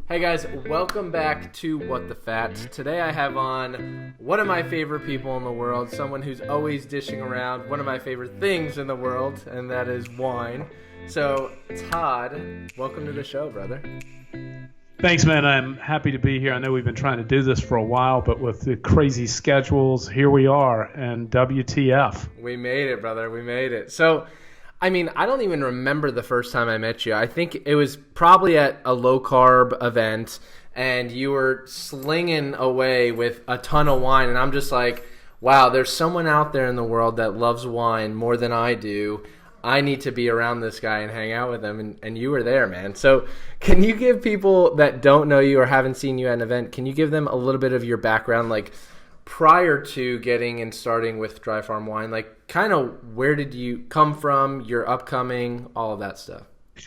Hey guys, welcome back to What the Fat. Today I have on one of my favorite people in the world, someone who's always dishing around one of my favorite things in the world, and that is wine. So, Todd, welcome to the show, brother. Thanks, man. I'm happy to be here. I know we've been trying to do this for a while, but with the crazy schedules, here we are, and WTF. We made it, brother. We made it. So, I mean, I don't even remember the first time I met you. I think it was probably at a low-carb event, and you were slinging away with a ton of wine, and I'm just like, wow, there's someone out there in the world that loves wine more than I do. I need to be around this guy and hang out with him, and you were there, man. So can you give people that don't know you or haven't seen you at an event, can you give them a little bit of your background, like prior to getting and starting with Dry Farm Wine, like kind of where did you come from, your upcoming, all of that stuff?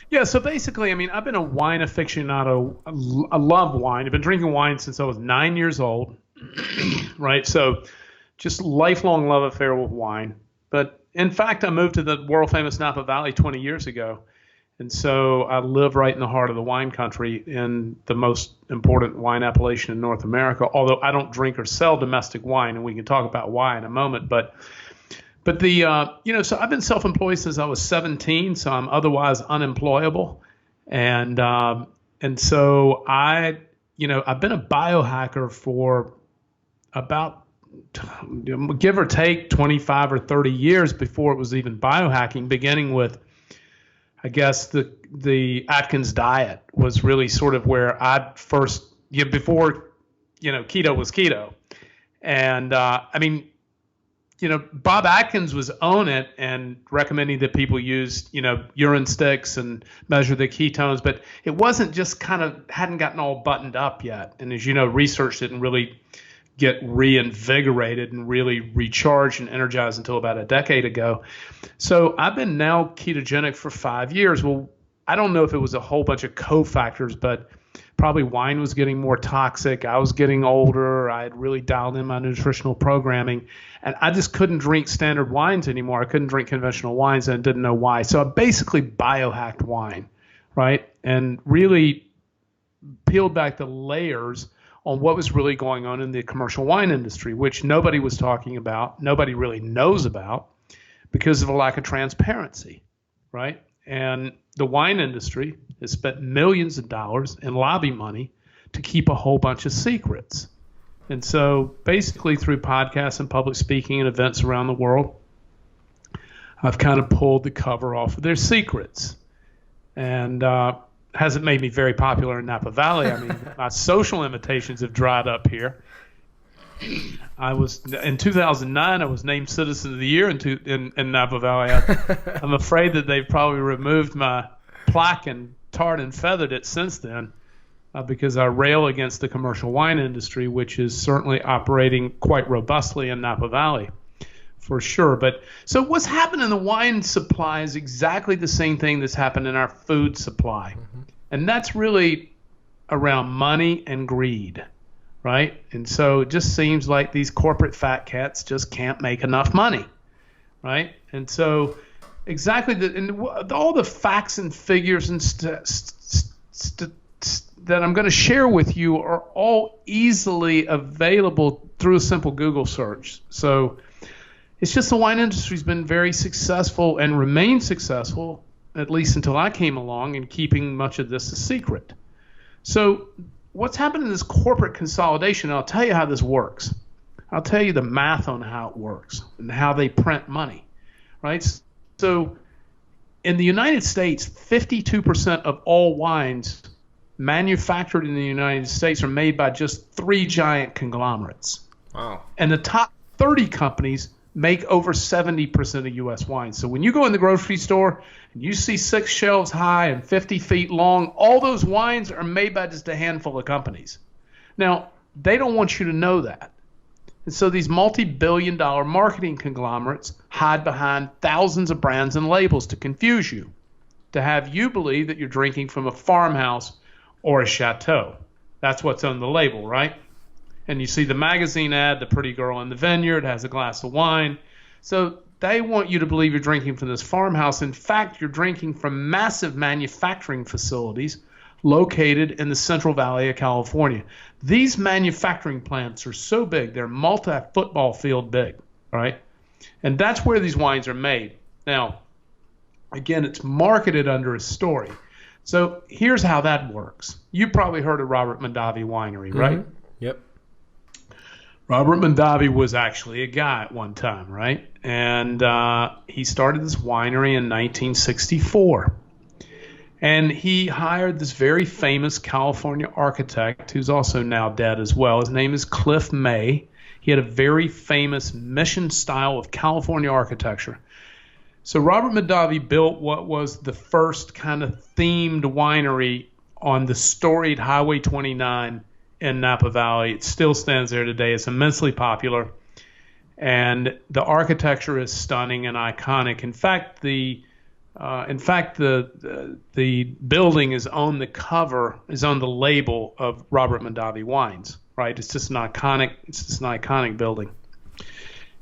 Yeah, so basically, I mean, I've been a wine aficionado. I love wine. I've been drinking wine since I was 9 years old, right? So just lifelong love affair with wine. But in fact, I moved to the world famous Napa Valley 20 years ago. And so I live right in the heart of the wine country in the most important wine appellation in North America, although I don't drink or sell domestic wine, and we can talk about why in a moment. But so I've been self-employed since I was 17, so I'm otherwise unemployable. And so I've been a biohacker for about, give or take, 25 or 30 years before it was even biohacking, beginning with, I guess, the Atkins diet was really sort of where I first, before, keto was keto. And Bob Atkins was on it and recommending that people use, urine sticks and measure the ketones, but it wasn't just hadn't gotten all buttoned up yet. And as you know, research didn't really get reinvigorated and really recharged and energized until about a decade ago. So I've been now ketogenic for 5 years. Well, I don't know if it was a whole bunch of cofactors, but probably wine was getting more toxic. I was getting older. I had really dialed in my nutritional programming, and I just couldn't drink standard wines anymore. I couldn't drink conventional wines, and I didn't know why. So I basically biohacked wine, right? And really peeled back the layers on what was really going on in the commercial wine industry, which nobody was talking about, nobody really knows about because of a lack of transparency, right? And the wine industry has spent millions of dollars in lobby money to keep a whole bunch of secrets. And so basically through podcasts and public speaking and events around the world, I've kind of pulled the cover off of their secrets. And hasn't made me very popular in Napa Valley. I mean, my social invitations have dried up here. In 2009, I was named Citizen of the Year in Napa Valley. I'm afraid that they've probably removed my plaque and tarred and feathered it since then because I rail against the commercial wine industry, which is certainly operating quite robustly in Napa Valley. For sure. But so what's happened in the wine supply is exactly the same thing that's happened in our food supply. Mm-hmm. And that's really around money and greed, right? And so it just seems like these corporate fat cats just can't make enough money, right? And so exactly all the facts and figures and that I'm going to share with you are all easily available through a simple Google search. So it's just the wine industry's been very successful and remains successful, at least until I came along, in keeping much of this a secret. So what's happened in this corporate consolidation, I'll tell you how this works. I'll tell you the math on how it works and how they print money, right? So in the United States, 52% of all wines manufactured in the United States are made by just 3 giant conglomerates. Wow. And the top 30 companies make over 70% of U.S. wine. So when you go in the grocery store and you see 6 shelves high and 50 feet long, all those wines are made by just a handful of companies. Now, they don't want you to know that. And so these multi-billion-dollar marketing conglomerates hide behind thousands of brands and labels to confuse you, to have you believe that you're drinking from a farmhouse or a chateau. That's what's on the label, right? And you see the magazine ad, the pretty girl in the vineyard has a glass of wine. So they want you to believe you're drinking from this farmhouse. In fact, you're drinking from massive manufacturing facilities, located in the Central Valley of California. These manufacturing plants are so big, they're multi-football field big, right? And that's where these wines are made. Now, again, it's marketed under a story. So here's how that works. You probably heard of Robert Mondavi Winery, right? Mm-hmm. Yep. Robert Mondavi was actually a guy at one time, right? And he started this winery in 1964. And he hired this very famous California architect who's also now dead as well. His name is Cliff May. He had a very famous mission style of California architecture. So Robert Mondavi built what was the first kind of themed winery on the storied Highway 29 in Napa Valley. It still stands there today. It's immensely popular. And the architecture is stunning and iconic. In fact, the building is on the cover, is on the label of Robert Mondavi Wines, right? It's just an iconic building.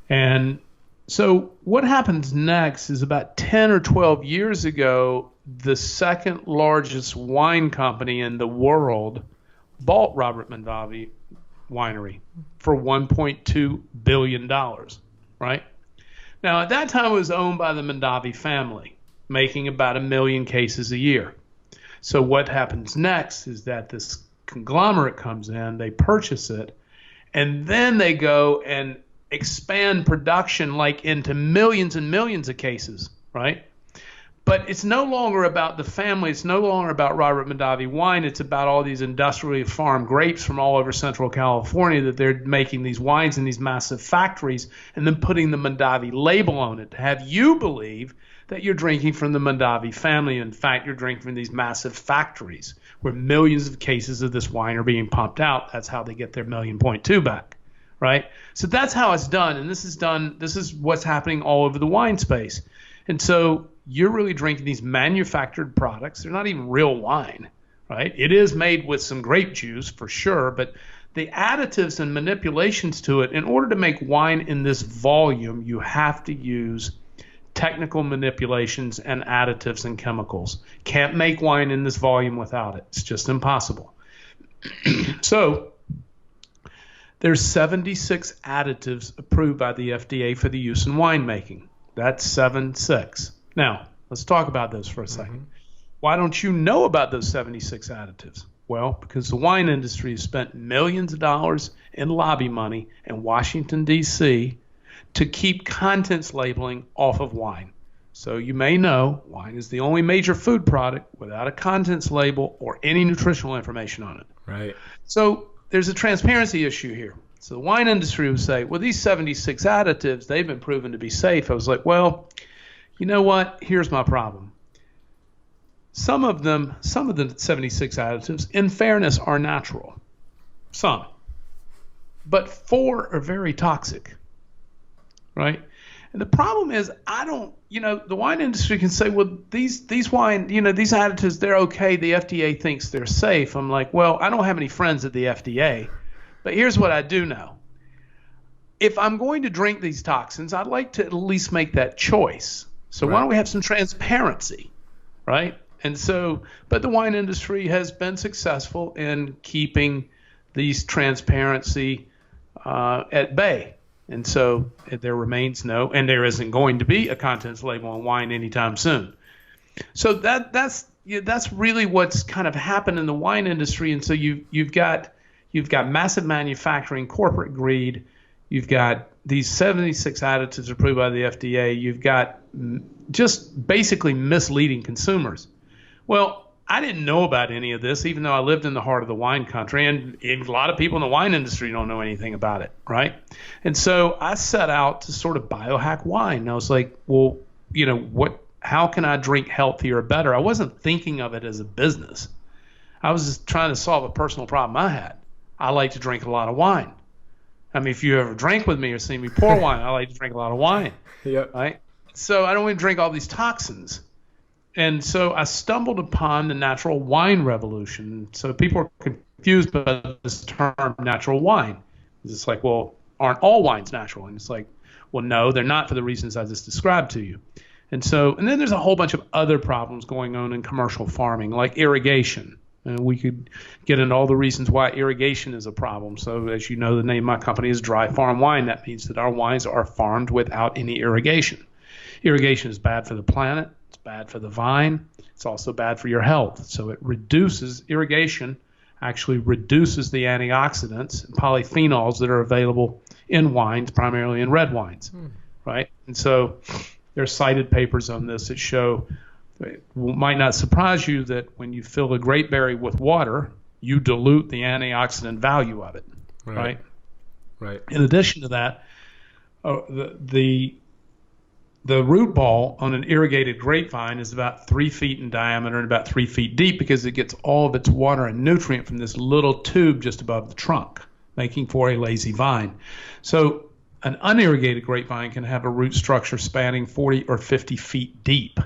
And so what happens next is about 10 or 12 years ago, the second largest wine company in the world bought Robert Mondavi Winery for $1.2 billion, right? Now, at that time, it was owned by the Mondavi family, making about 1 million cases a year. So what happens next is that this conglomerate comes in, they purchase it, and then they go and expand production like into millions and millions of cases, right? But it's no longer about the family. It's no longer about Robert Mondavi wine. It's about all these industrially farmed grapes from all over Central California that they're making these wines in these massive factories and then putting the Mondavi label on it to have you believe that you're drinking from the Mondavi family. In fact, you're drinking from these massive factories where millions of cases of this wine are being pumped out. That's how they get their 1.2 million back, right? So that's how it's done. And this is what's happening all over the wine space. And so you're really drinking these manufactured products. They're not even real wine, right? It is made with some grape juice for sure, but the additives and manipulations to it, in order to make wine in this volume, you have to use technical manipulations and additives and chemicals. Can't make wine in this volume without it. It's just impossible. So there's 76 additives approved by the FDA for the use in winemaking. That's 76. Now, let's talk about those for a second. Why don't you know about those 76 additives? Well, because the wine industry has spent millions of dollars in lobby money in Washington, D.C. to keep contents labeling off of wine. So you may know wine is the only major food product without a contents label or any nutritional information on it. Right. So there's a transparency issue here. So the wine industry would say, well, these 76 additives, they've been proven to be safe. I was like, well, you know what? Here's my problem. Some of the 76 additives, in fairness, are natural. Some. But 4 are very toxic, right? And the problem is, the wine industry can say, well, these wine, these additives, they're okay. The FDA thinks they're safe. I'm like, well, I don't have any friends at the FDA, but here's what I do know. If I'm going to drink these toxins, I'd like to at least make that choice. So why don't we have some transparency, right? And so, but the wine industry has been successful in keeping these transparency at bay. And so there remains and there isn't going to be a contents label on wine anytime soon. So that's really what's kind of happened in the wine industry. And so you've got massive manufacturing, corporate greed. You've got these 76 additives approved by the FDA. You've got just basically misleading consumers. Well, I didn't know about any of this, even though I lived in the heart of the wine country, and a lot of people in the wine industry don't know anything about it, right? And so I set out to sort of biohack wine. And I was like, well, how can I drink healthier or better? I wasn't thinking of it as a business. I was just trying to solve a personal problem I had. I like to drink a lot of wine. I mean, if you ever drank with me or seen me pour wine, I like to drink a lot of wine, Yep. right? So I don't want to drink all these toxins. And so I stumbled upon the natural wine revolution. So people are confused by this term natural wine. It's like, well, aren't all wines natural? And it's like, well, no, they're not for the reasons I just described to you. And then there's a whole bunch of other problems going on in commercial farming, like irrigation. And we could get into all the reasons why irrigation is a problem. So as you know, the name of my company is Dry Farm Wine. That means that our wines are farmed without any irrigation. Irrigation is bad for the planet. It's bad for the vine. It's also bad for your health. So it reduces, irrigation actually reduces the antioxidants and polyphenols that are available in wines, primarily in red wines, right? And so there's cited papers on this that show, it might not surprise you that when you fill a grape berry with water, you dilute the antioxidant value of it, right? Right. In addition to that, the root ball on an irrigated grapevine is about 3 feet in diameter and about 3 feet deep because it gets all of its water and nutrient from this little tube just above the trunk, making for a lazy vine. So an unirrigated grapevine can have a root structure spanning 40 or 50 feet deep,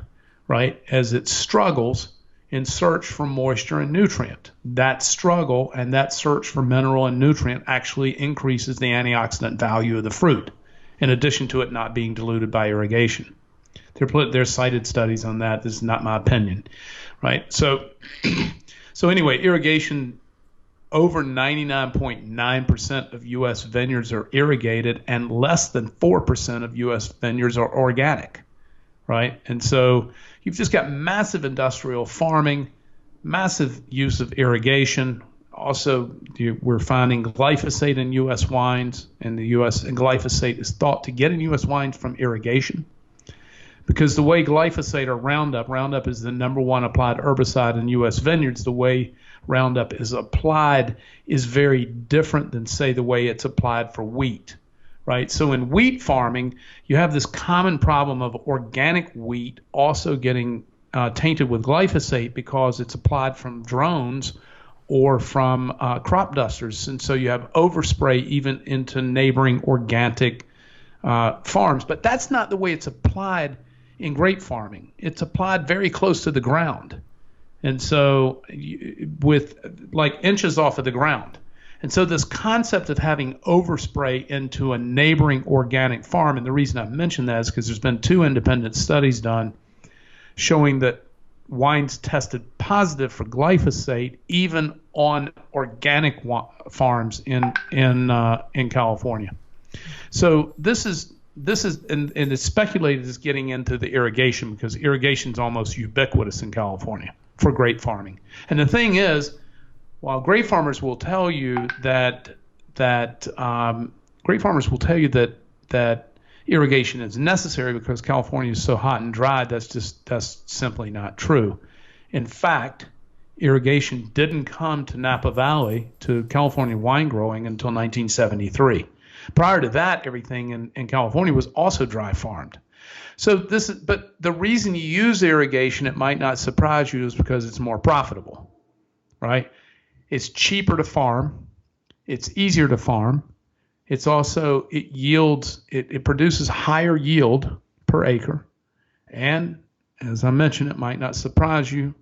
right, as it struggles in search for moisture and nutrient. That struggle and that search for mineral and nutrient actually increases the antioxidant value of the fruit, in addition to it not being diluted by irrigation. There's cited studies on that. This is not my opinion, right? So anyway, irrigation, over 99.9% of U.S. vineyards are irrigated, and less than 4% of U.S. vineyards are organic, right? And so you've just got massive industrial farming, massive use of irrigation. Also, we're finding glyphosate in U.S. wines, and the U.S. and glyphosate is thought to get in U.S. wines from irrigation, because the way glyphosate or Roundup is the number one applied herbicide in U.S. vineyards. The way Roundup is applied is very different than, say, the way it's applied for wheat, right? So in wheat farming, you have this common problem of organic wheat also getting tainted with glyphosate because it's applied from drones or from crop dusters. And so you have overspray even into neighboring organic farms. But that's not the way it's applied in grape farming. It's applied very close to the ground. And so with like inches off of the ground. And so this concept of having overspray into a neighboring organic farm, and the reason I mention that is because there's been 2 independent studies done showing that wines tested positive for glyphosate even on organic farms in California. So this is and it's speculated as getting into the irrigation, because irrigation is almost ubiquitous in California for grape farming. And the thing is, while grape farmers will tell you that irrigation is necessary because California is so hot and dry, that's simply not true. In fact, irrigation didn't come to Napa Valley, to California wine growing, until 1973. Prior to that, everything in California was also dry farmed. But the reason you use irrigation, it might not surprise you, is because it's more profitable, right? It's cheaper to farm. It's easier to farm. It's also, it produces higher yield per acre. And as I mentioned, it might not surprise you,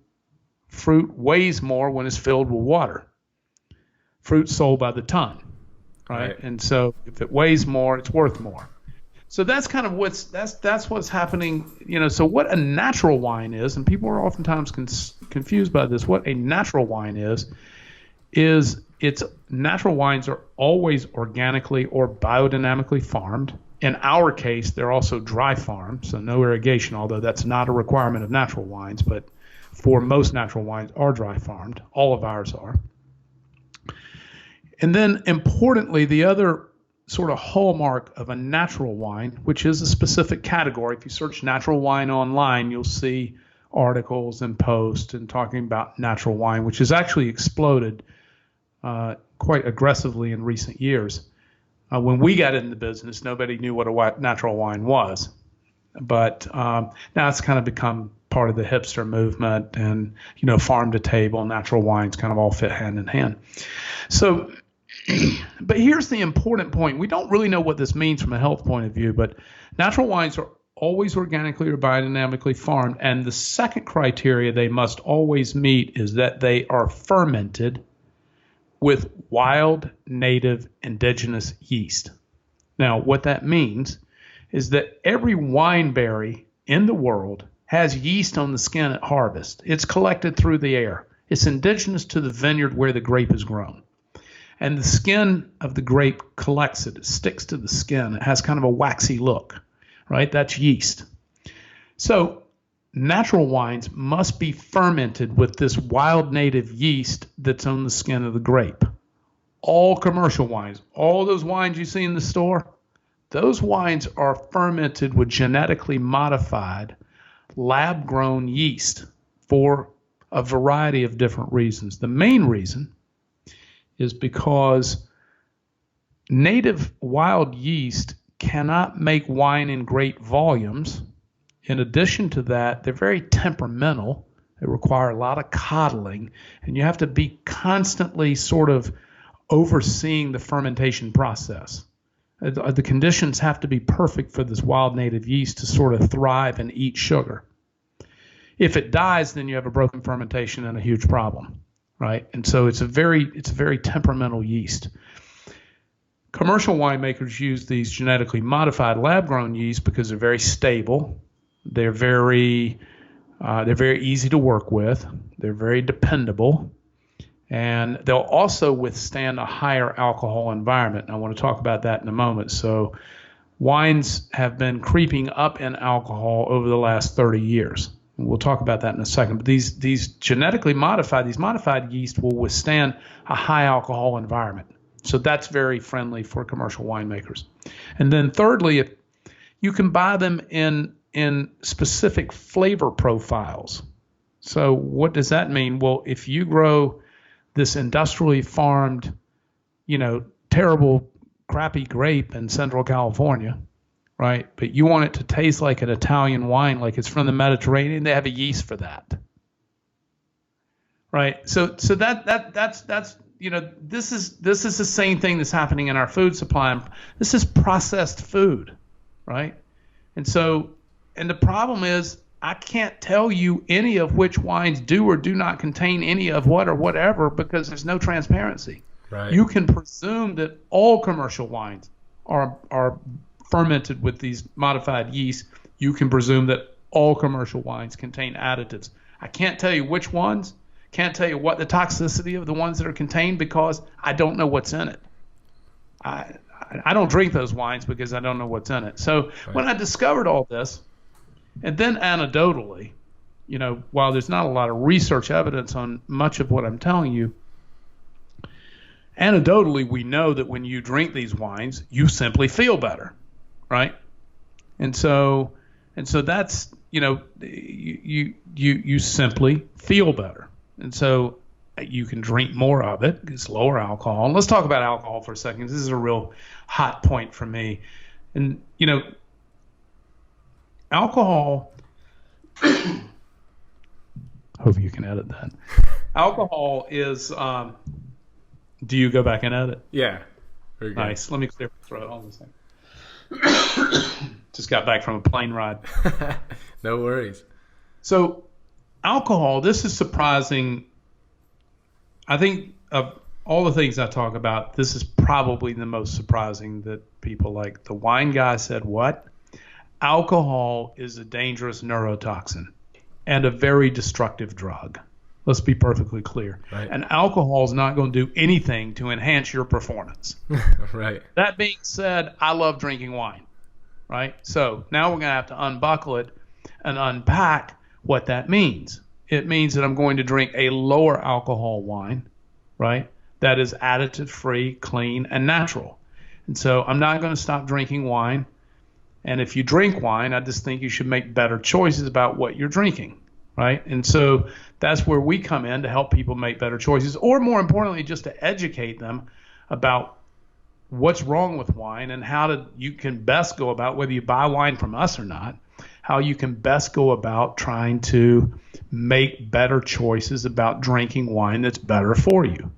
fruit weighs more when it's filled with water. Fruit's sold by the ton, right? And so if it weighs more, it's worth more. So that's kind of that's what's happening, so what a natural wine is, and people are oftentimes confused by this. What a natural wine is it's natural wines are always organically or biodynamically farmed. In our case, they're also dry farmed, so no irrigation, although that's not a requirement of natural wines, but for most natural wines are dry farmed. All of ours are. And then importantly, the other sort of hallmark of a natural wine, which is a specific category. If you search natural wine online, you'll see articles and posts and talking about natural wine, which has actually exploded quite aggressively in recent years. When we got into the business, nobody knew what a natural wine was. But now it's kind of become part of the hipster movement, and, farm to table, natural wines kind of all fit hand in hand. So, but here's the important point. We don't really know what this means from a health point of view, but natural wines are always organically or biodynamically farmed. And the second criteria they must always meet is that they are fermented with wild, native, indigenous yeast. Now, what that means is that every wine berry in the world has yeast on the skin at harvest. It's collected through the air. It's indigenous to the vineyard where the grape is grown. And the skin of the grape collects it. It sticks to the skin. It has kind of a waxy look, right? That's yeast. So natural wines must be fermented with this wild native yeast that's on the skin of the grape. All commercial wines, all those wines you see in the store, those wines are fermented with genetically modified lab-grown yeast for a variety of different reasons. The main reason is because native wild yeast cannot make wine in great volumes. In addition to that, they're very temperamental. They require a lot of coddling, and you have to be constantly sort of overseeing the fermentation process. The conditions have to be perfect for this wild native yeast to sort of thrive and eat sugar. If it dies, then you have a broken fermentation and a huge problem, right? And so it's a very temperamental yeast. Commercial winemakers use these genetically modified lab-grown yeast because they're very stable. They're very easy to work with. They're very dependable. And they'll also withstand a higher alcohol environment. And I want to talk about that in a moment. So wines have been creeping up in alcohol over the last 30 years. We'll talk about that in a second. But these genetically modified, these modified yeast will withstand a high alcohol environment. So that's very friendly for commercial winemakers. And then thirdly, if you can buy them in specific flavor profiles. So what does that mean? Well, if you grow this industrially farmed, terrible, crappy grape in Central California, right? But you want it to taste like an Italian wine, like it's from the Mediterranean, they have a yeast for that. Right? So that's this is the same thing that's happening in our food supply. This is processed food, right? And the problem is I can't tell you any of which wines do or do not contain any of what or whatever because there's no transparency. Right. You can presume that all commercial wines are fermented with these modified yeast. You can presume that all commercial wines contain additives. I can't tell you which ones, can't tell you what the toxicity of the ones that are contained because I don't know what's in it. I don't drink those wines because I don't know what's in it. So when I discovered all this, and then anecdotally, while there's not a lot of research evidence on much of what I'm telling you, anecdotally we know that when you drink these wines, you simply feel better, right? And so that's, you simply feel better. And so you can drink more of it. It's lower alcohol. And let's talk about alcohol for a second. This is a real hot point for me. And, alcohol, hope you can edit that. Alcohol is, do you go back and edit? Yeah. Very good. Nice. Let me clear my throat. Hold on a second. Just got back from a plane ride. No worries. So alcohol, this is surprising. I think of all the things I talk about, this is probably the most surprising that people like. The wine guy said, what? Alcohol is a dangerous neurotoxin and a very destructive drug. Let's be perfectly clear. Right. And alcohol is not going to do anything to enhance your performance. Right. That being said, I love drinking wine, right? So now we're going to have to unbuckle it and unpack what that means. It means that I'm going to drink a lower alcohol wine, right? That is additive free, clean, and natural. And so I'm not going to stop drinking wine. And if you drink wine, I just think you should make better choices about what you're drinking, right? And so that's where we come in to help people make better choices, or more importantly, just to educate them about what's wrong with wine and how you can best go about, whether you buy wine from us or not, how you can best go about trying to make better choices about drinking wine that's better for you,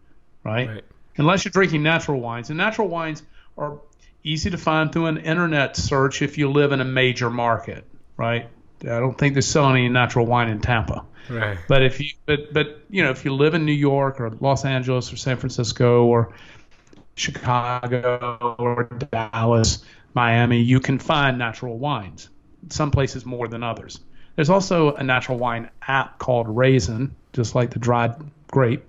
right? Unless you're drinking natural wines. And natural wines are easy to find through an internet search if you live in a major market, right? I don't think they're selling any natural wine in Tampa. Right. But if you live in New York or Los Angeles or San Francisco or Chicago or Dallas, Miami, you can find natural wines. Some places more than others. There's also a natural wine app called Raisin, just like the dried grape.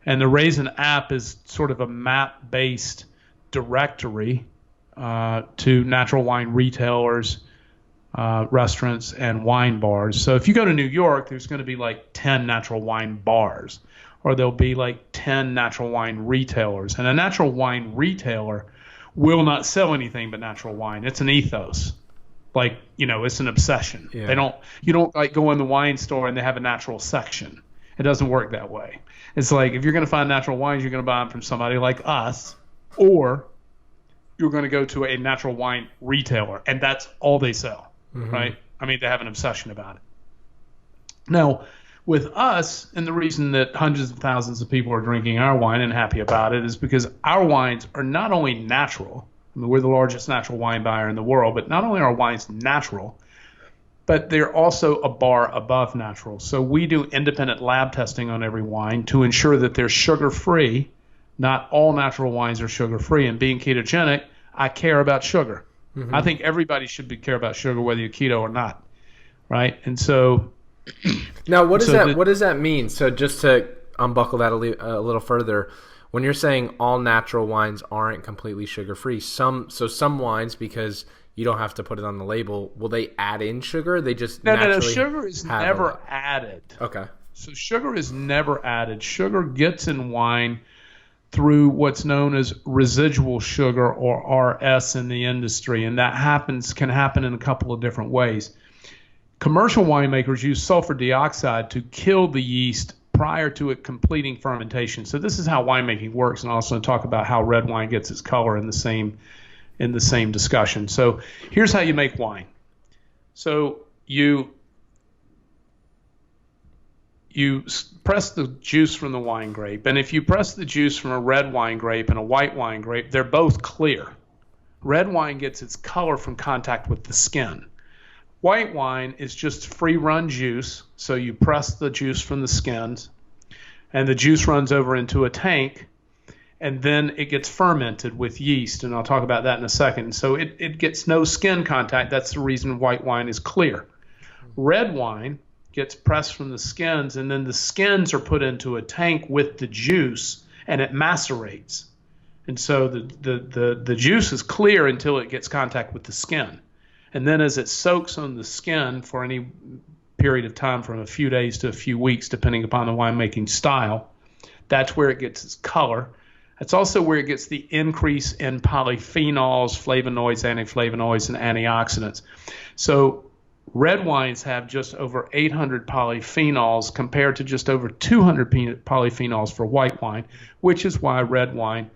And the Raisin app is sort of a map-based directory to natural wine retailers, restaurants, and wine bars. So if you go to New York, there's going to be like 10 natural wine bars, or there'll be like 10 natural wine retailers. And a natural wine retailer will not sell anything but natural wine. It's an ethos. Like, it's an obsession. Yeah. You don't like go in the wine store and they have a natural section. It doesn't work that way. It's like, if you're going to find natural wines, you're going to buy them from somebody like us, or you're going to go to a natural wine retailer, and that's all they sell, right? I mean, they have an obsession about it. Now, with us, and the reason that hundreds of thousands of people are drinking our wine and happy about it is because our wines are not only natural. I mean, we're the largest natural wine buyer in the world, but not only are our wines natural, but they're also a bar above natural. So we do independent lab testing on every wine to ensure that they're sugar-free. Not all natural wines are sugar-free. And being ketogenic, I care about sugar. I think everybody should care about sugar, whether you're keto or not, right? And so... Now, what does that mean? So just to unbuckle that a little further, when you're saying all natural wines aren't completely sugar-free, some wines, because you don't have to put it on the label, will they add in sugar? They just No, sugar is never added. Okay. So sugar is never added. Sugar gets in wine through what's known as residual sugar, or RS in the industry, and that can happen in a couple of different ways. Commercial winemakers use sulfur dioxide to kill the yeast prior to it completing fermentation. So this is how winemaking works, and I'll also talk about how red wine gets its color in the same discussion. So here's how you make wine. So you press the juice from the wine grape, and if you press the juice from a red wine grape and a white wine grape, they're both clear. Red wine gets its color from contact with the skin. White wine is just free-run juice, so you press the juice from the skins, and the juice runs over into a tank, and then it gets fermented with yeast, and I'll talk about that in a second. So it gets no skin contact. That's the reason white wine is clear. Red wine gets pressed from the skins, and then the skins are put into a tank with the juice, and it macerates. And so the juice is clear until it gets contact with the skin. And then as it soaks on the skin for any period of time, from a few days to a few weeks, depending upon the winemaking style, that's where it gets its color. That's also where it gets the increase in polyphenols, flavonoids, antiflavonoids, and antioxidants. So red wines have just over 800 polyphenols compared to just over 200 polyphenols for white wine, which is why red wine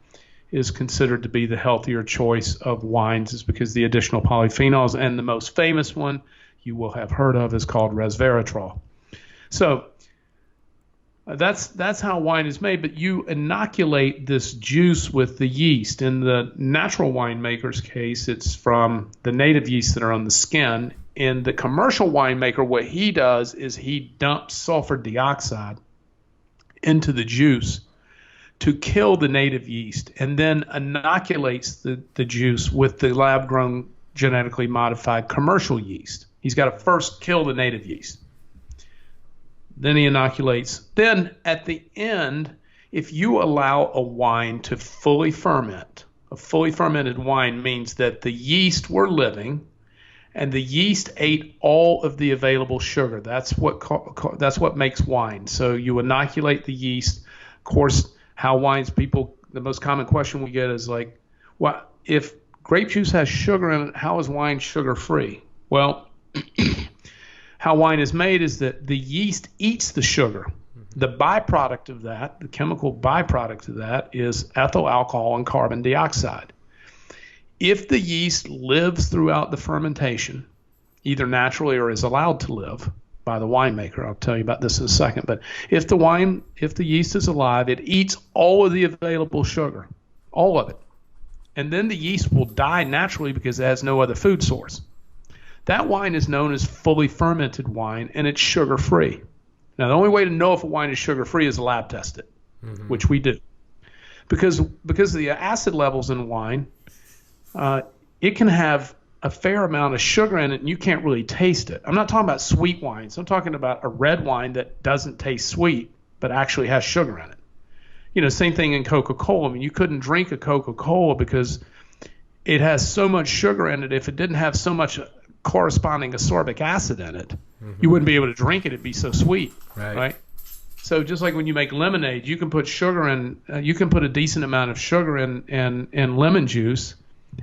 is considered to be the healthier choice of wines, is because the additional polyphenols. And the most famous one you will have heard of is called resveratrol. So that's how wine is made, but you inoculate this juice with the yeast. In the natural winemaker's case, it's from the native yeast that are on the skin. In the commercial winemaker, what he does is he dumps sulfur dioxide into the juice to kill the native yeast, and then inoculates the juice with the lab-grown, genetically modified commercial yeast. He's got to first kill the native yeast. Then he inoculates. Then at the end, if you allow a wine to fully ferment, a fully fermented wine means that the yeast were living, and the yeast ate all of the available sugar. That's what makes wine. So you inoculate the yeast. Of course, how wines the most common question we get is like, well, if grape juice has sugar in it, how is wine sugar-free? Well, how wine is made is that the yeast eats the sugar. The byproduct of that, the chemical byproduct of that, is ethyl alcohol and carbon dioxide. If the yeast lives throughout the fermentation, either naturally or is allowed to live by the winemaker, I'll tell you about this in a second, but if the yeast is alive, it eats all of the available sugar, all of it. And then the yeast will die naturally because it has no other food source. That wine is known as fully fermented wine, and it's sugar-free. Now, the only way to know if a wine is sugar-free is to lab test it, which we do. Because of the acid levels in wine, it can have a fair amount of sugar in it, and you can't really taste it. I'm not talking about sweet wines. I'm talking about a red wine that doesn't taste sweet. but actually has sugar in it. Same thing in Coca-Cola. I mean, you couldn't drink a Coca-Cola because it has so much sugar in it. If it didn't have so much corresponding ascorbic acid in it, you wouldn't be able to drink it. It'd be so sweet, right? So just like when you make lemonade, you can put sugar in. You can put a decent amount of sugar in lemon juice,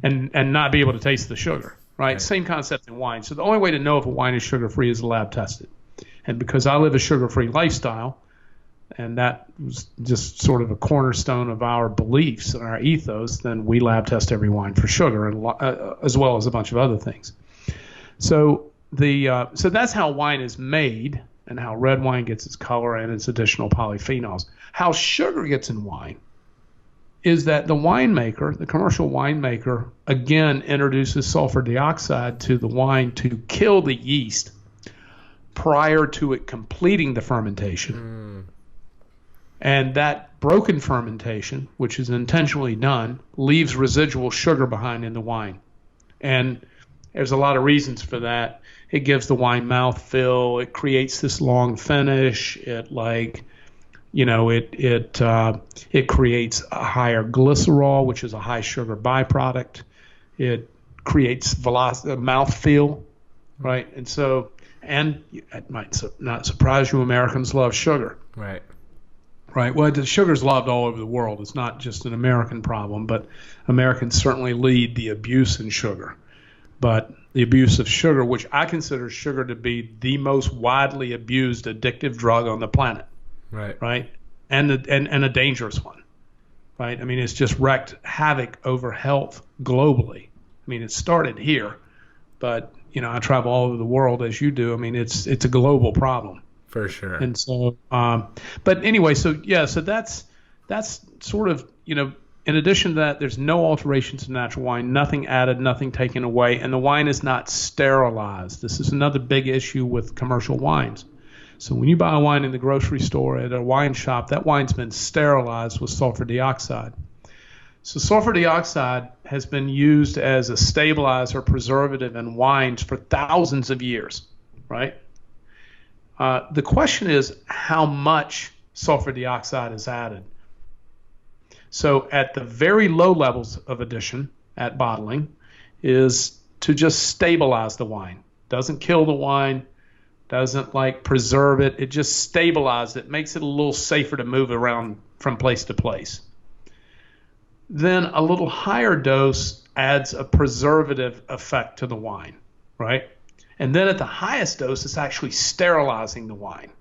and not be able to taste the sugar, right? Same concept in wine. So the only way to know if a wine is sugar-free is lab tested. And because I live a sugar-free lifestyle, and that was just sort of a cornerstone of our beliefs and our ethos, then we lab test every wine for sugar, and as well as a bunch of other things. So so that's how wine is made, and how red wine gets its color and its additional polyphenols. How sugar gets in wine is that the winemaker, the commercial winemaker, again introduces sulfur dioxide to the wine to kill the yeast prior to it completing the fermentation. And that broken fermentation, which is intentionally done, leaves residual sugar behind in the wine. And there's a lot of reasons for that. It gives the wine mouthfeel. It creates this long finish. It creates a higher glycerol, which is a high sugar byproduct. It creates mouthfeel, right? And it might not surprise you, Americans love sugar. Right. Right. Well, the sugar's loved all over the world. It's not just an American problem, but Americans certainly lead the abuse in sugar. But the abuse of sugar, which I consider sugar to be the most widely abused addictive drug on the planet. Right. And a dangerous one. Right. I mean, it's just wreaked havoc over health globally. I mean, it started here, but I travel all over the world as you do. I mean, it's a global problem. For sure. And so, but anyway, so that's sort of, in addition to that, there's no alterations to natural wine, nothing added, nothing taken away, and the wine is not sterilized. This is another big issue with commercial wines. So when you buy a wine in the grocery store at a wine shop, that wine's been sterilized with sulfur dioxide. So sulfur dioxide has been used as a stabilizer, preservative in wines for thousands of years, right? The question is how much sulfur dioxide is added. So at the very low levels of addition at bottling is to just stabilize the wine. Doesn't kill the wine, doesn't preserve it. It just stabilizes it, makes it a little safer to move around from place to place. Then a little higher dose adds a preservative effect to the wine, right? And then at the highest dose, it's actually sterilizing the wine.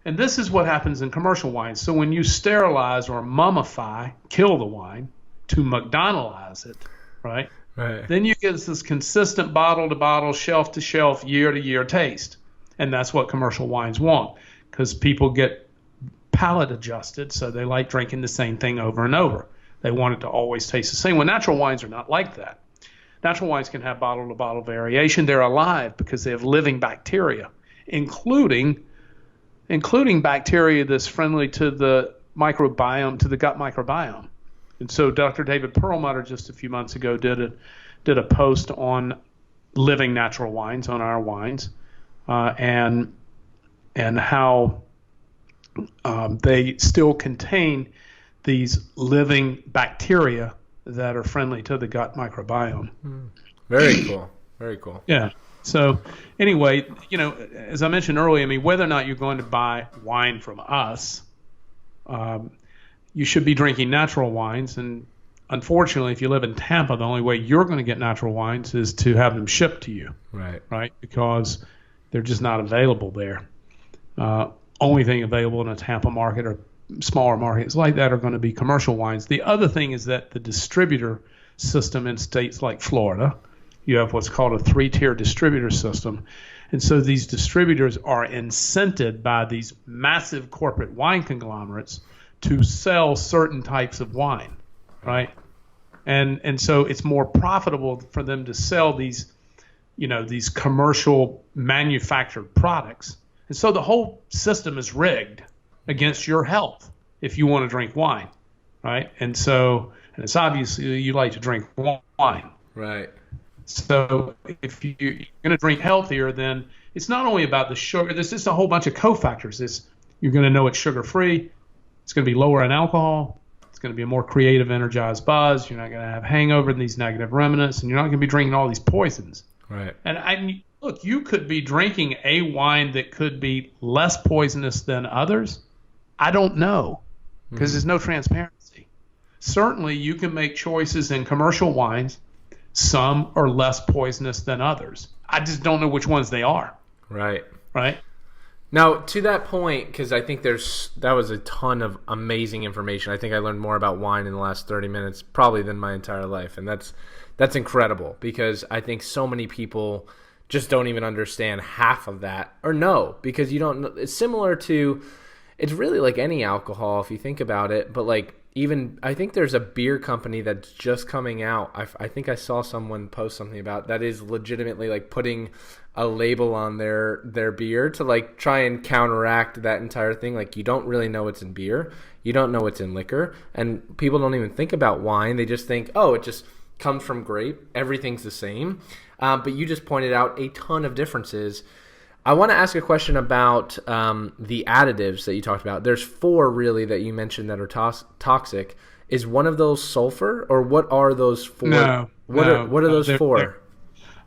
And this is what happens in commercial wines. So when you sterilize or mummify, kill the wine to McDonald'ize it, right? Then you get this consistent bottle-to-bottle, shelf-to-shelf, year-to-year taste. And that's what commercial wines want, because people get palate adjusted, so they like drinking the same thing over and over. They want it to always taste the same. Well, natural wines are not like that. Natural wines can have bottle-to-bottle variation. They're alive because they have living bacteria, including bacteria that's friendly to the microbiome, to the gut microbiome. And so Dr. David Perlmutter just a few months ago did a post on living natural wines, on our wines, and how they still contain these living bacteria that are friendly to the gut microbiome. Very cool. Very cool. Yeah. So anyway, as I mentioned earlier, I mean, whether or not you're going to buy wine from us, you should be drinking natural wines. And unfortunately, if you live in Tampa, the only way you're going to get natural wines is to have them shipped to you. Right. Because they're just not available there. Only thing available in a Tampa market or smaller markets like that are going to be commercial wines. The other thing is that the distributor system in states like Florida, you have what's called a 3-tier distributor system. And so these distributors are incented by these massive corporate wine conglomerates to sell certain types of wine, right? And so it's more profitable for them to sell these, these commercial manufactured products. And so the whole system is rigged against your health if you want to drink wine, right? And it's obviously you like to drink wine. Right. So if you're going to drink healthier, then it's not only about the sugar. There's just a whole bunch of cofactors. You're going to know it's sugar-free. It's going to be lower in alcohol. It's going to be a more creative, energized buzz. You're not going to have hangover and these negative remnants, and you're not going to be drinking all these poisons. Right. And look, you could be drinking a wine that could be less poisonous than others. I don't know, because there's no transparency. Certainly, you can make choices in commercial wines. Some are less poisonous than others. I just don't know which ones they are. Right. Right. Now, to that point, because I think that was a ton of amazing information. I think I learned more about wine in the last 30 minutes probably than my entire life. And that's incredible, because I think so many people just don't even understand half of that, or no, because you don't know. It's similar to, it's really like any alcohol if you think about it, but like even, I think there's a beer company that's just coming out. I think I saw someone post something about that is legitimately like putting a label on their beer to like try and counteract that entire thing. Like, you don't really know what's in beer. You don't know what's in liquor. And people don't even think about wine. They just think, oh, it just comes from grape. Everything's the same. But you just pointed out a ton of differences. I want to ask a question about the additives that you talked about. There's 4 really that you mentioned that are toxic. Is one of those sulfur, or what are those 4? No. What are those 4? They're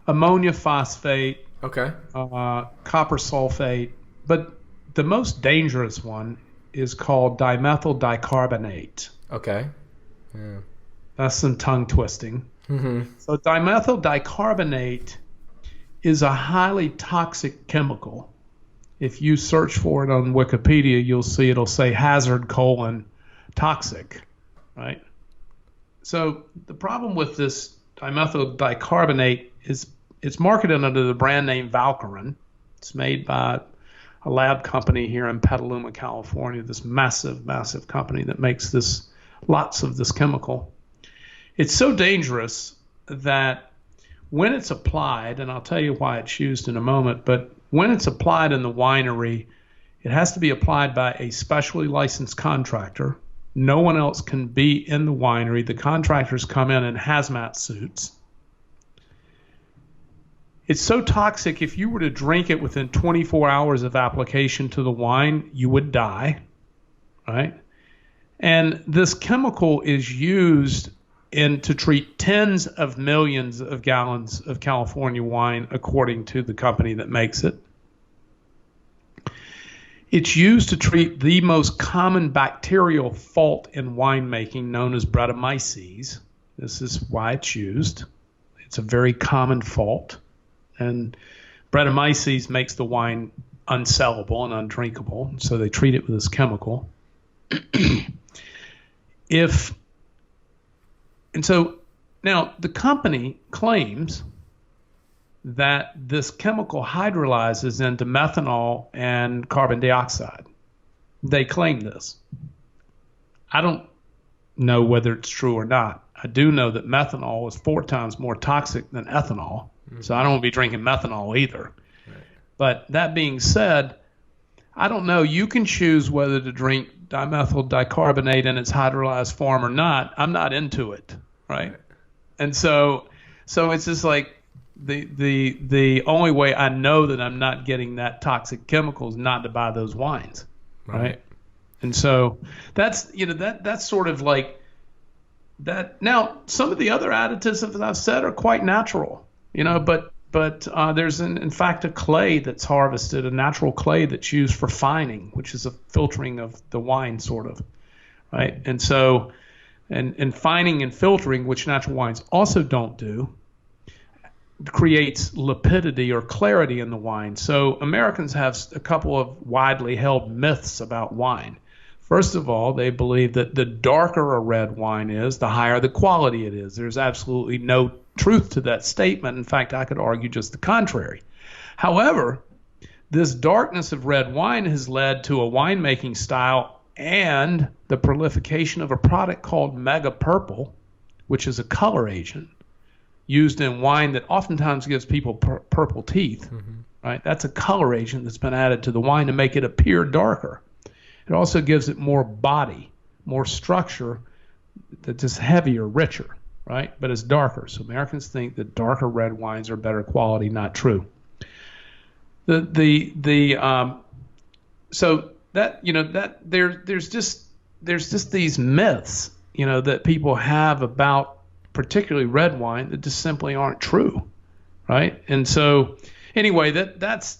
ammonia phosphate. Okay. Copper sulfate. But the most dangerous one is called dimethyl dicarbonate. Okay. Yeah. That's some tongue twisting. Mm-hmm. So dimethyl dicarbonate is a highly toxic chemical. If you search for it on Wikipedia, you'll see it'll say hazard : toxic, right? So the problem with this dimethyl dicarbonate is it's marketed under the brand name Valkyrin. It's made by a lab company here in Petaluma, California, this massive, massive company that makes lots of this chemical. It's so dangerous that when it's applied, and I'll tell you why it's used in a moment, but when it's applied in the winery, it has to be applied by a specially licensed contractor. No one else can be in the winery. The contractors come in hazmat suits. It's so toxic, if you were to drink it within 24 hours of application to the wine, you would die, right? And this chemical is used to treat tens of millions of gallons of California wine, according to the company that makes it. It's used to treat the most common bacterial fault in winemaking, known as Brettanomyces. This is why it's used. It's a very common fault. And Brettanomyces makes the wine unsellable and undrinkable, so they treat it with this chemical. And so now the company claims that this chemical hydrolyzes into methanol and carbon dioxide. They claim this. I don't know whether it's true or not. I do know that methanol is 4 times more toxic than ethanol, so I don't want to be drinking methanol either. Right. But that being said, I don't know. You can choose whether to drink dimethyl dicarbonate in its hydrolyzed form or not. I'm not into it, right? And so it's just like the only way I know that I'm not getting that toxic chemical is not to buy those wines, right? And so that's that's sort of like that. Now, some of the other additives, as I've said, are quite natural, but there's in fact a clay that's harvested, a natural clay that's used for fining, which is a filtering of the wine, sort of, right? And so, and fining and filtering, which natural wines also don't do, creates lipidity or clarity in the wine. So Americans have a couple of widely held myths about wine. First of all, they believe that the darker a red wine is, the higher the quality it is. There's absolutely no truth to that statement. In fact, I could argue just the contrary. However, this darkness of red wine has led to a winemaking style and the proliferation of a product called mega purple, which is a color agent used in wine that oftentimes gives people purple teeth, right? That's a color agent that's been added to the wine to make it appear darker. It also gives it more body, more structure, that's just heavier, richer, right? But it's darker. So Americans think that darker red wines are better quality. Not true. So there's just these myths, that people have about particularly red wine that just simply aren't true, right? And so anyway, that's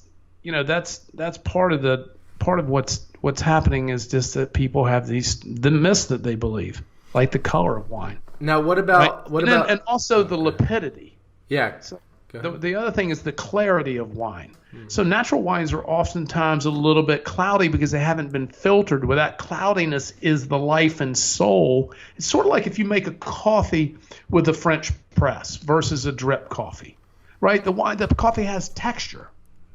part of what's happening is just that people have the myths that they believe, like the color of wine. Now, what about right? And also the lapidity. Yeah. So the other thing is the clarity of wine. So natural wines are oftentimes a little bit cloudy because they haven't been filtered. Where that cloudiness is the life and soul. It's sort of like if you make a coffee with a French press versus a drip coffee, right? The coffee has texture,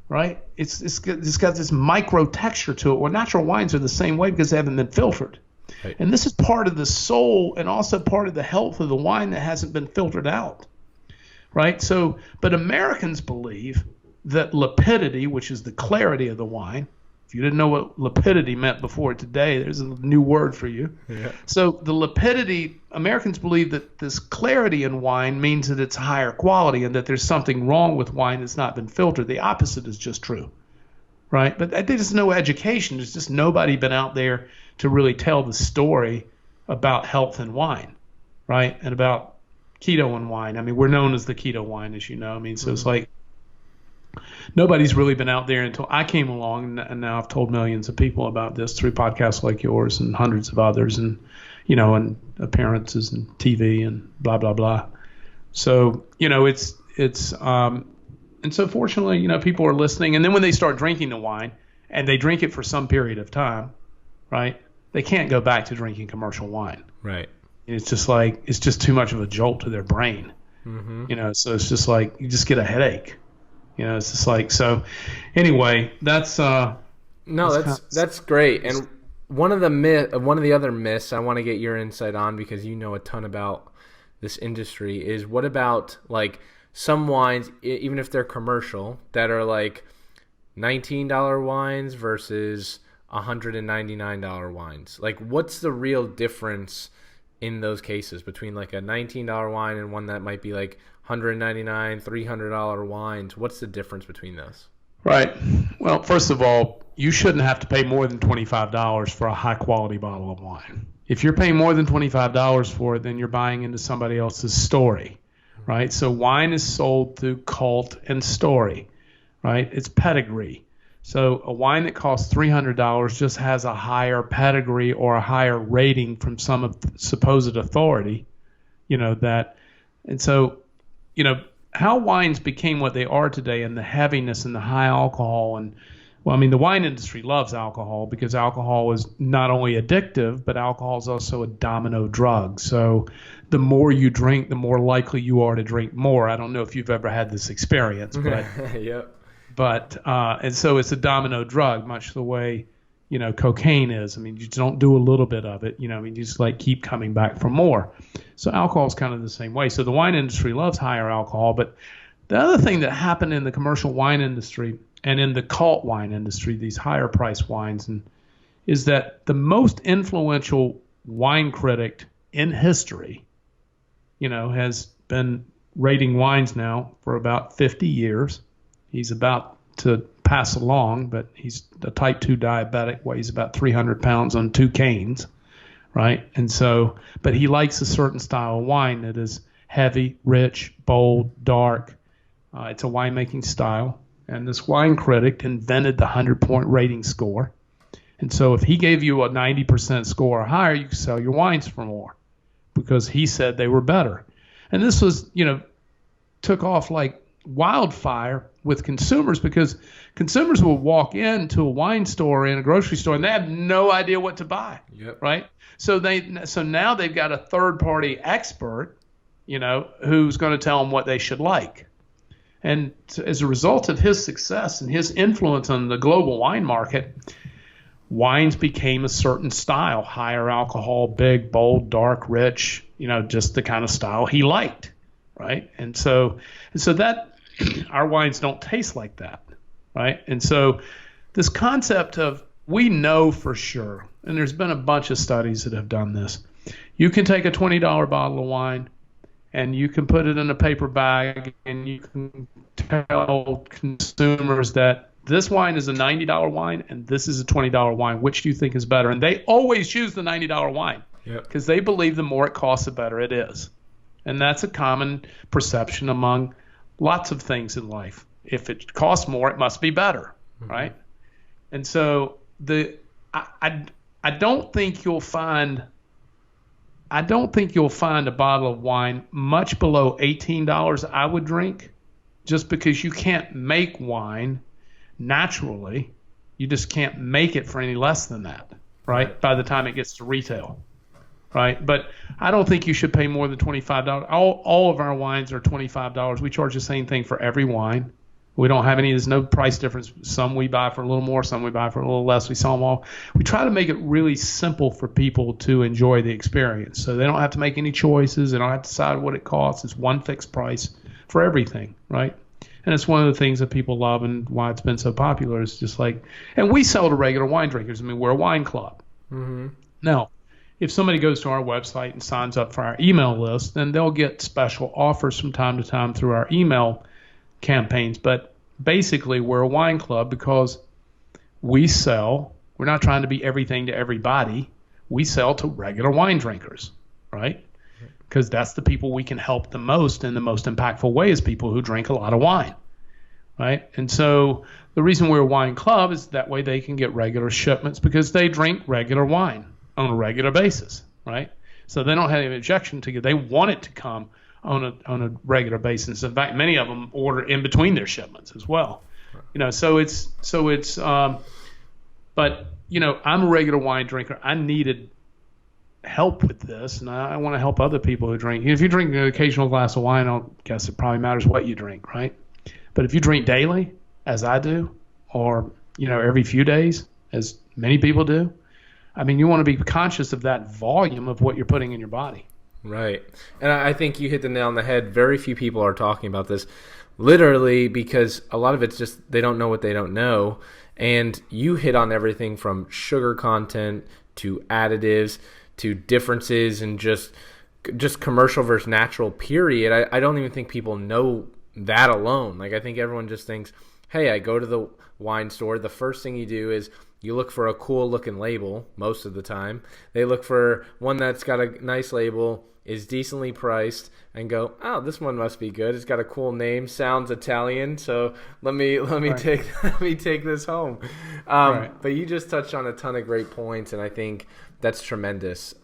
right? It's got this micro texture to it. Well, natural wines are the same way because they haven't been filtered. Right. And this is part of the soul and also part of the health of the wine that hasn't been filtered out, right? So, but Americans believe that lapidity, which is the clarity of the wine, if you didn't know what lapidity meant before today, there's a new word for you. Yeah. So the lapidity, Americans believe that this clarity in wine means that it's higher quality and that there's something wrong with wine that's not been filtered. The opposite is just true, right? But there's no education. There's just nobody been out there to really tell the story about health in wine, right? And about keto in wine. I mean, we're known as the keto wine, as you know. I mean, so it's like nobody's really been out there until I came along, and now I've told millions of people about this through podcasts like yours and hundreds of others, and and appearances and TV and blah blah blah. So it's and so fortunately people are listening, and then when they start drinking the wine and they drink it for some period of time, right? They can't go back to drinking commercial wine. Right. It's just too much of a jolt to their brain. Mm-hmm. So it's just like you just get a headache. It's just like, so anyway, that's great. And one of the other myths I want to get your insight on, because you know a ton about this industry, is what about like some wines, even if they're commercial, that are like $19 wines versus $199 wines? Like, what's the real difference in those cases between like a $19 wine and one that might be like $199, $300 wines? What's the difference between those? Right. Well, first of all, you shouldn't have to pay more than $25 for a high quality bottle of wine. If you're paying more than $25 for it, then you're buying into somebody else's story, right? So wine is sold through cult and story, right? It's pedigree. So a wine that costs $300 just has a higher pedigree or a higher rating from some supposed authority, and so, how wines became what they are today, and the heaviness and the high alcohol, and the wine industry loves alcohol because alcohol is not only addictive, but alcohol is also a domino drug. So the more you drink, the more likely you are to drink more. I don't know if you've ever had this experience, but yep. But and so it's a domino drug, much the way cocaine is. I mean, you don't do a little bit of it. You just like keep coming back for more. So alcohol is kind of the same way. So the wine industry loves higher alcohol. But the other thing that happened in the commercial wine industry and in the cult wine industry, these higher priced wines, is that the most influential wine critic in history, has been rating wines now for about 50 years. He's about to pass along, but he's a type 2 diabetic, weighs about 300 pounds on 2 canes, right? And so, but he likes a certain style of wine that is heavy, rich, bold, dark. It's a winemaking style. And this wine critic invented the 100-point rating score. And so if he gave you a 90% score or higher, you could sell your wines for more because he said they were better. And this was, took off like wildfire with consumers, because consumers will walk into a wine store in a grocery store and they have no idea what to buy. Yep. Right. So now they've got a third party expert, who's going to tell them what they should like. And as a result of his success and his influence on the global wine market, wines became a certain style, higher alcohol, big, bold, dark, rich, just the kind of style he liked. Right. And so that our wines don't taste like that. Right. And so this concept of, we know for sure, and there's been a bunch of studies that have done this, you can take a $20 bottle of wine and you can put it in a paper bag and you can tell consumers that this wine is a $90 wine and this is a $20 wine. Which do you think is better? And they always choose the $90 wine because they believe the more it costs, the better it is. And that's a common perception among lots of things in life. If it costs more, it must be better, right? And so I don't think you'll find a bottle of wine much below $18 I would drink, just because you can't make wine naturally. You just can't make it for any less than that, right? By the time it gets to retail, right? But I don't think you should pay more than $25. All of our wines are $25. We charge the same thing for every wine. We don't have there's no price difference. Some we buy for a little more, some we buy for a little less. We sell them all. We try to make it really simple for people to enjoy the experience. So they don't have to make any choices. They don't have to decide what it costs. It's one fixed price for everything, right? And it's one of the things that people love and why it's been so popular. Is just like, and we sell to regular wine drinkers. I mean, we're a wine club. Now, if somebody goes to our website and signs up for our email list, then they'll get special offers from time to time through our email campaigns. But basically, we're a wine club because we're not trying to be everything to everybody. We sell to regular wine drinkers, right? Because that's the people we can help the most in the most impactful way, is people who drink a lot of wine, right? And so the reason we're a wine club is that way they can get regular shipments because they drink regular wine on a regular basis, right? So they don't have any objection to it. They want it to come on a regular basis. In fact, many of them order in between their shipments as well. But I'm a regular wine drinker. I needed help with this, and I want to help other people who drink. If you drink an occasional glass of wine, I guess it probably matters what you drink, right? But if you drink daily, as I do, or every few days, as many people do, I mean, you want to be conscious of that volume of what you're putting in your body. Right. And I think you hit the nail on the head. Very few people are talking about this, literally, because a lot of it's just they don't know what they don't know. And you hit on everything from sugar content to additives to differences in just commercial versus natural, period. I don't even think people know that alone. Like, I think everyone just thinks, hey, I go to the wine store. The first thing you do is you look for a cool looking label most of the time. They look for one that's got a nice label, is decently priced, and go, oh, this one must be good. It's got a cool name, sounds Italian, so let me take this home. But you just touched on a ton of great points, and I think that's tremendous.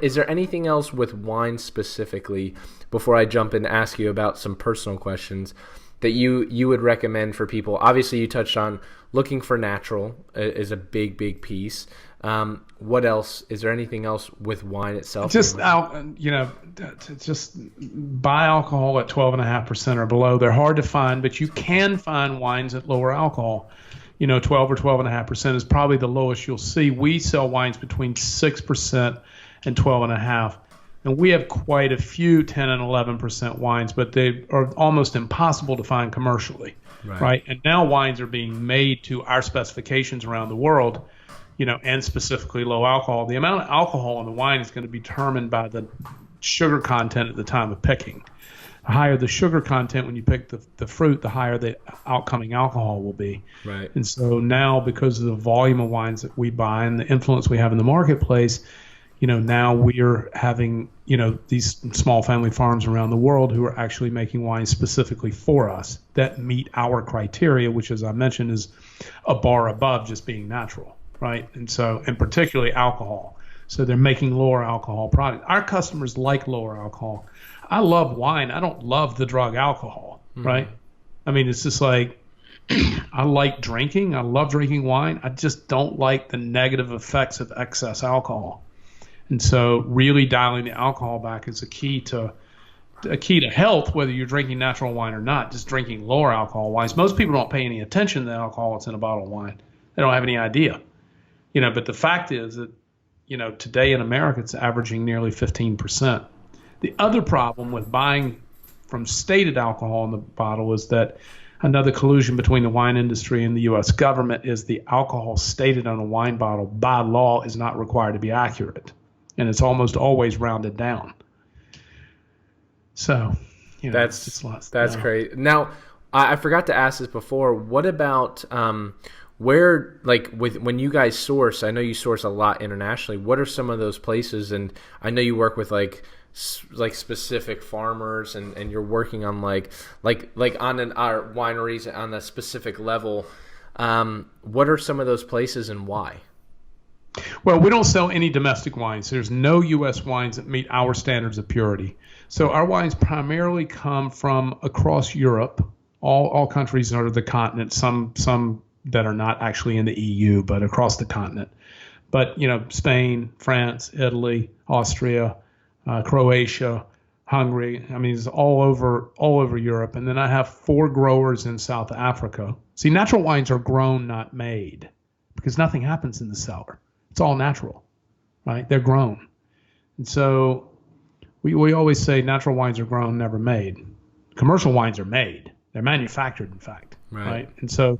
Is there anything else with wine specifically, before I jump in and ask you about some personal questions, that you would recommend for people? Obviously, you touched on looking for natural is a big piece. What else? Is there anything else with wine itself? Just buy alcohol at 12.5% or below. They're hard to find, but you can find wines at lower alcohol. 12 or 12.5% is probably the lowest you'll see. We sell wines between 6% and 12.5%. And we have quite a few 10 and 11% wines, but they are almost impossible to find commercially, right? And now wines are being made to our specifications around the world, and specifically low alcohol. The amount of alcohol in the wine is going to be determined by the sugar content at the time of picking. The higher the sugar content when you pick the fruit, the higher the outcoming alcohol will be. Right. And so now, because of the volume of wines that we buy and the influence we have in the marketplace, now we're having, these small family farms around the world who are actually making wines specifically for us that meet our criteria, which, as I mentioned, is a bar above just being natural, right? And so, and particularly alcohol. So they're making lower alcohol products. Our customers like lower alcohol. I love wine. I don't love the drug alcohol, right? I mean, it's just like, I like drinking. I love drinking wine. I just don't like the negative effects of excess alcohol. And so really dialing the alcohol back is a key to health, whether you're drinking natural wine or not. Just drinking lower alcohol wines. Most people don't pay any attention to the alcohol that's in a bottle of wine. They don't have any idea. But the fact is that, today in America, it's averaging nearly 15%. The other problem with buying from stated alcohol in the bottle is that another collusion between the wine industry and the U.S. government is the alcohol stated on a wine bottle by law is not required to be accurate. And it's almost always rounded down. So, that's great. Now, I forgot to ask this before. What about where, like, when you guys source? I know you source a lot internationally. What are some of those places? And I know you work with like specific farmers, and you're working on like on our wineries on a specific level. What are some of those places and why? Well, we don't sell any domestic wines. There's no U.S. wines that meet our standards of purity. So our wines primarily come from across Europe, all countries under the continent, some that are not actually in the EU, but across the continent. But, Spain, France, Italy, Austria, Croatia, Hungary. I mean, it's all over Europe. And then I have 4 growers in South Africa. See, natural wines are grown, not made, because nothing happens in the cellar. It's all natural, right? They're grown. And so we always say natural wines are grown, never made. Commercial wines are made. They're manufactured, in fact, right? And so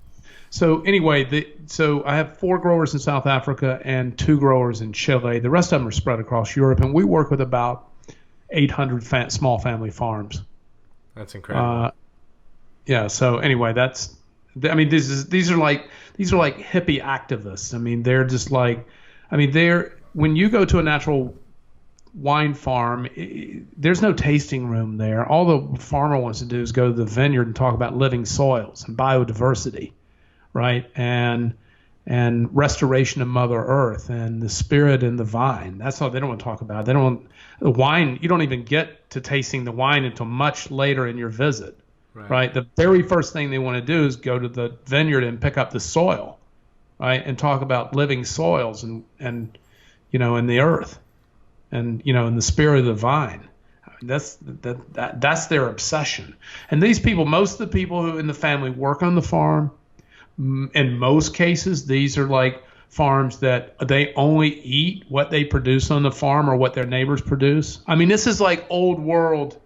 anyway, so I have 4 growers in South Africa and 2 growers in Chile. The rest of them are spread across Europe, and we work with about 800 small family farms. That's incredible. Yeah. So anyway, these are like hippie activists. I mean, they're just like, when you go to a natural wine farm, there's no tasting room there. All the farmer wants to do is go to the vineyard and talk about living soils and biodiversity, right? And restoration of Mother Earth and the spirit in the vine. That's all they don't want to talk about. They don't want the wine. You don't even get to tasting the wine until much later in your visit, right? The very first thing they want to do is go to the vineyard and pick up the soil, right? And talk about living soils and in the earth and, in the spirit of the vine. That's their obsession. And these people, most of the people who in the family work on the farm, in most cases, these are like farms that they only eat what they produce on the farm or what their neighbors produce. I mean, this is like old world.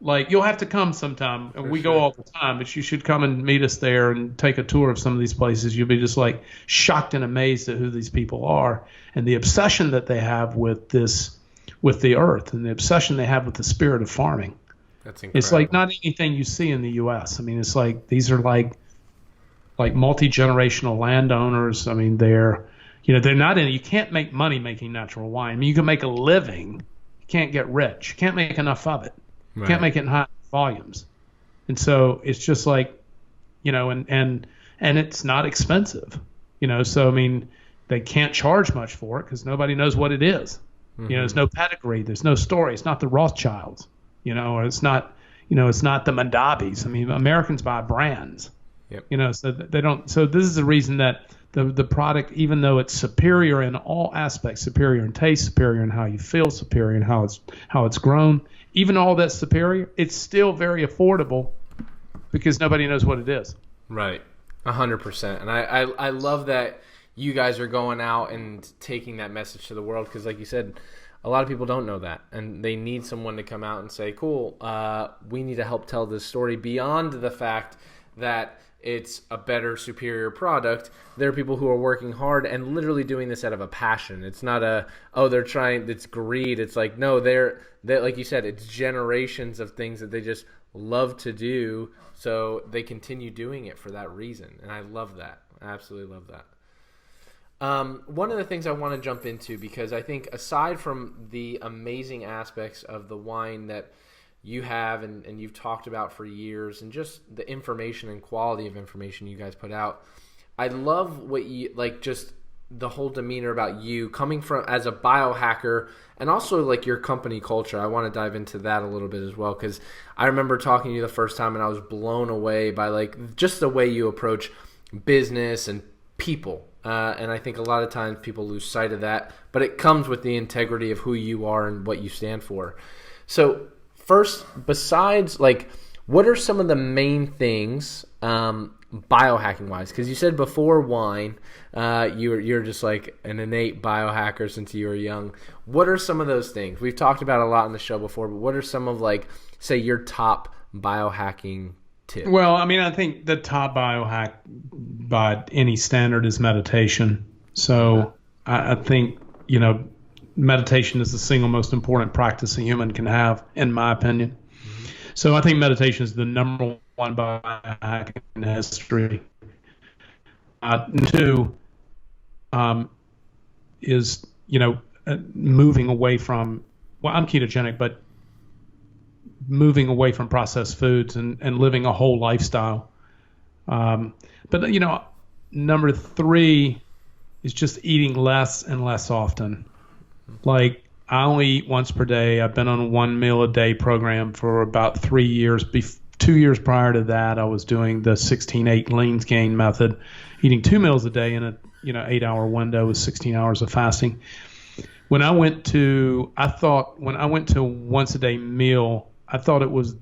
Like, you'll have to come sometime, and we go all the time, but you should come and meet us there and take a tour of some of these places. You'll be just like shocked and amazed at who these people are and the obsession that they have with the earth, and the obsession they have with the spirit of farming. That's incredible. It's like not anything you see in the U.S. I mean, it's like these are like multi-generational landowners. I mean, they're not in. You can't make money making natural wine. I mean, you can make a living. You can't get rich. You can't make enough of it. You can't make it in high volumes. And so it's just like, and it's not expensive, so I mean, they can't charge much for it because nobody knows what it is. Mm-hmm. There's no pedigree, there's no story. It's not the Rothschilds, or it's not the Mandabis. I mean, Americans buy brands. Yep. So they don't. So this is the reason that the product, even though it's superior in all aspects, superior in taste, superior in how you feel, superior in how it's grown, even all that's superior, it's still very affordable because nobody knows what it is. Right, 100%. And I love that you guys are going out and taking that message to the world because, like you said, a lot of people don't know that, and they need someone to come out and say, cool, we need to help tell this story beyond the fact that it's a better, superior product. There are people who are working hard and literally doing this out of a passion. It's not they're trying, it's greed. It's like, no, they're like you said, it's generations of things that they just love to do, so they continue doing it for that reason. And I love that. I absolutely love that. One of the things I want to jump into, because I think aside from the amazing aspects of the wine that you have and you've talked about for years, and just the information and quality of information you guys put out, I love what you like, just the whole demeanor about you coming from as a biohacker, and also like your company culture. I want to dive into that a little bit as well, because I remember talking to you the first time and I was blown away by like just the way you approach business and people. And I think a lot of times people lose sight of that, but it comes with the integrity of who you are and what you stand for. So first, besides, like, what are some of the main things biohacking wise? Because you said before wine, you're just like an innate biohacker since you were young. What are some of those things? We've talked about a lot on the show before, but what are some of, like, say, your top biohacking tips? Well, I mean, I think the top biohack by any standard is meditation. So I think, meditation is the single most important practice a human can have, in my opinion. Mm-hmm. So I think meditation is the number one biohacking history. Two is, moving away from, well, I'm ketogenic, but moving away from processed foods and living a whole lifestyle. But, number three is just eating less and less often. Like, I only eat once per day. I've been on a 1 meal a day program for about 3 years. 2 years prior to that, I was doing the 16-8 lean gain method, eating 2 meals a day in a 8-hour window with 16 hours of fasting. When I went to once a day meal, I thought it was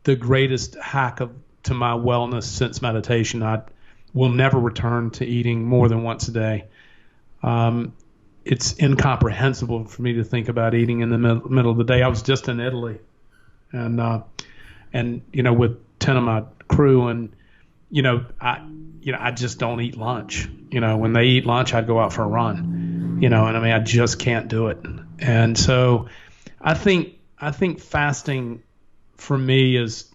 the greatest hack to my wellness since meditation. I will never return to eating more than once a day. It's incomprehensible for me to think about eating in the middle of the day. I was just in Italy, and with 10 of my crew, and I just don't eat lunch. When they eat lunch, I'd go out for a run. I just can't do it. And so, I think fasting for me is,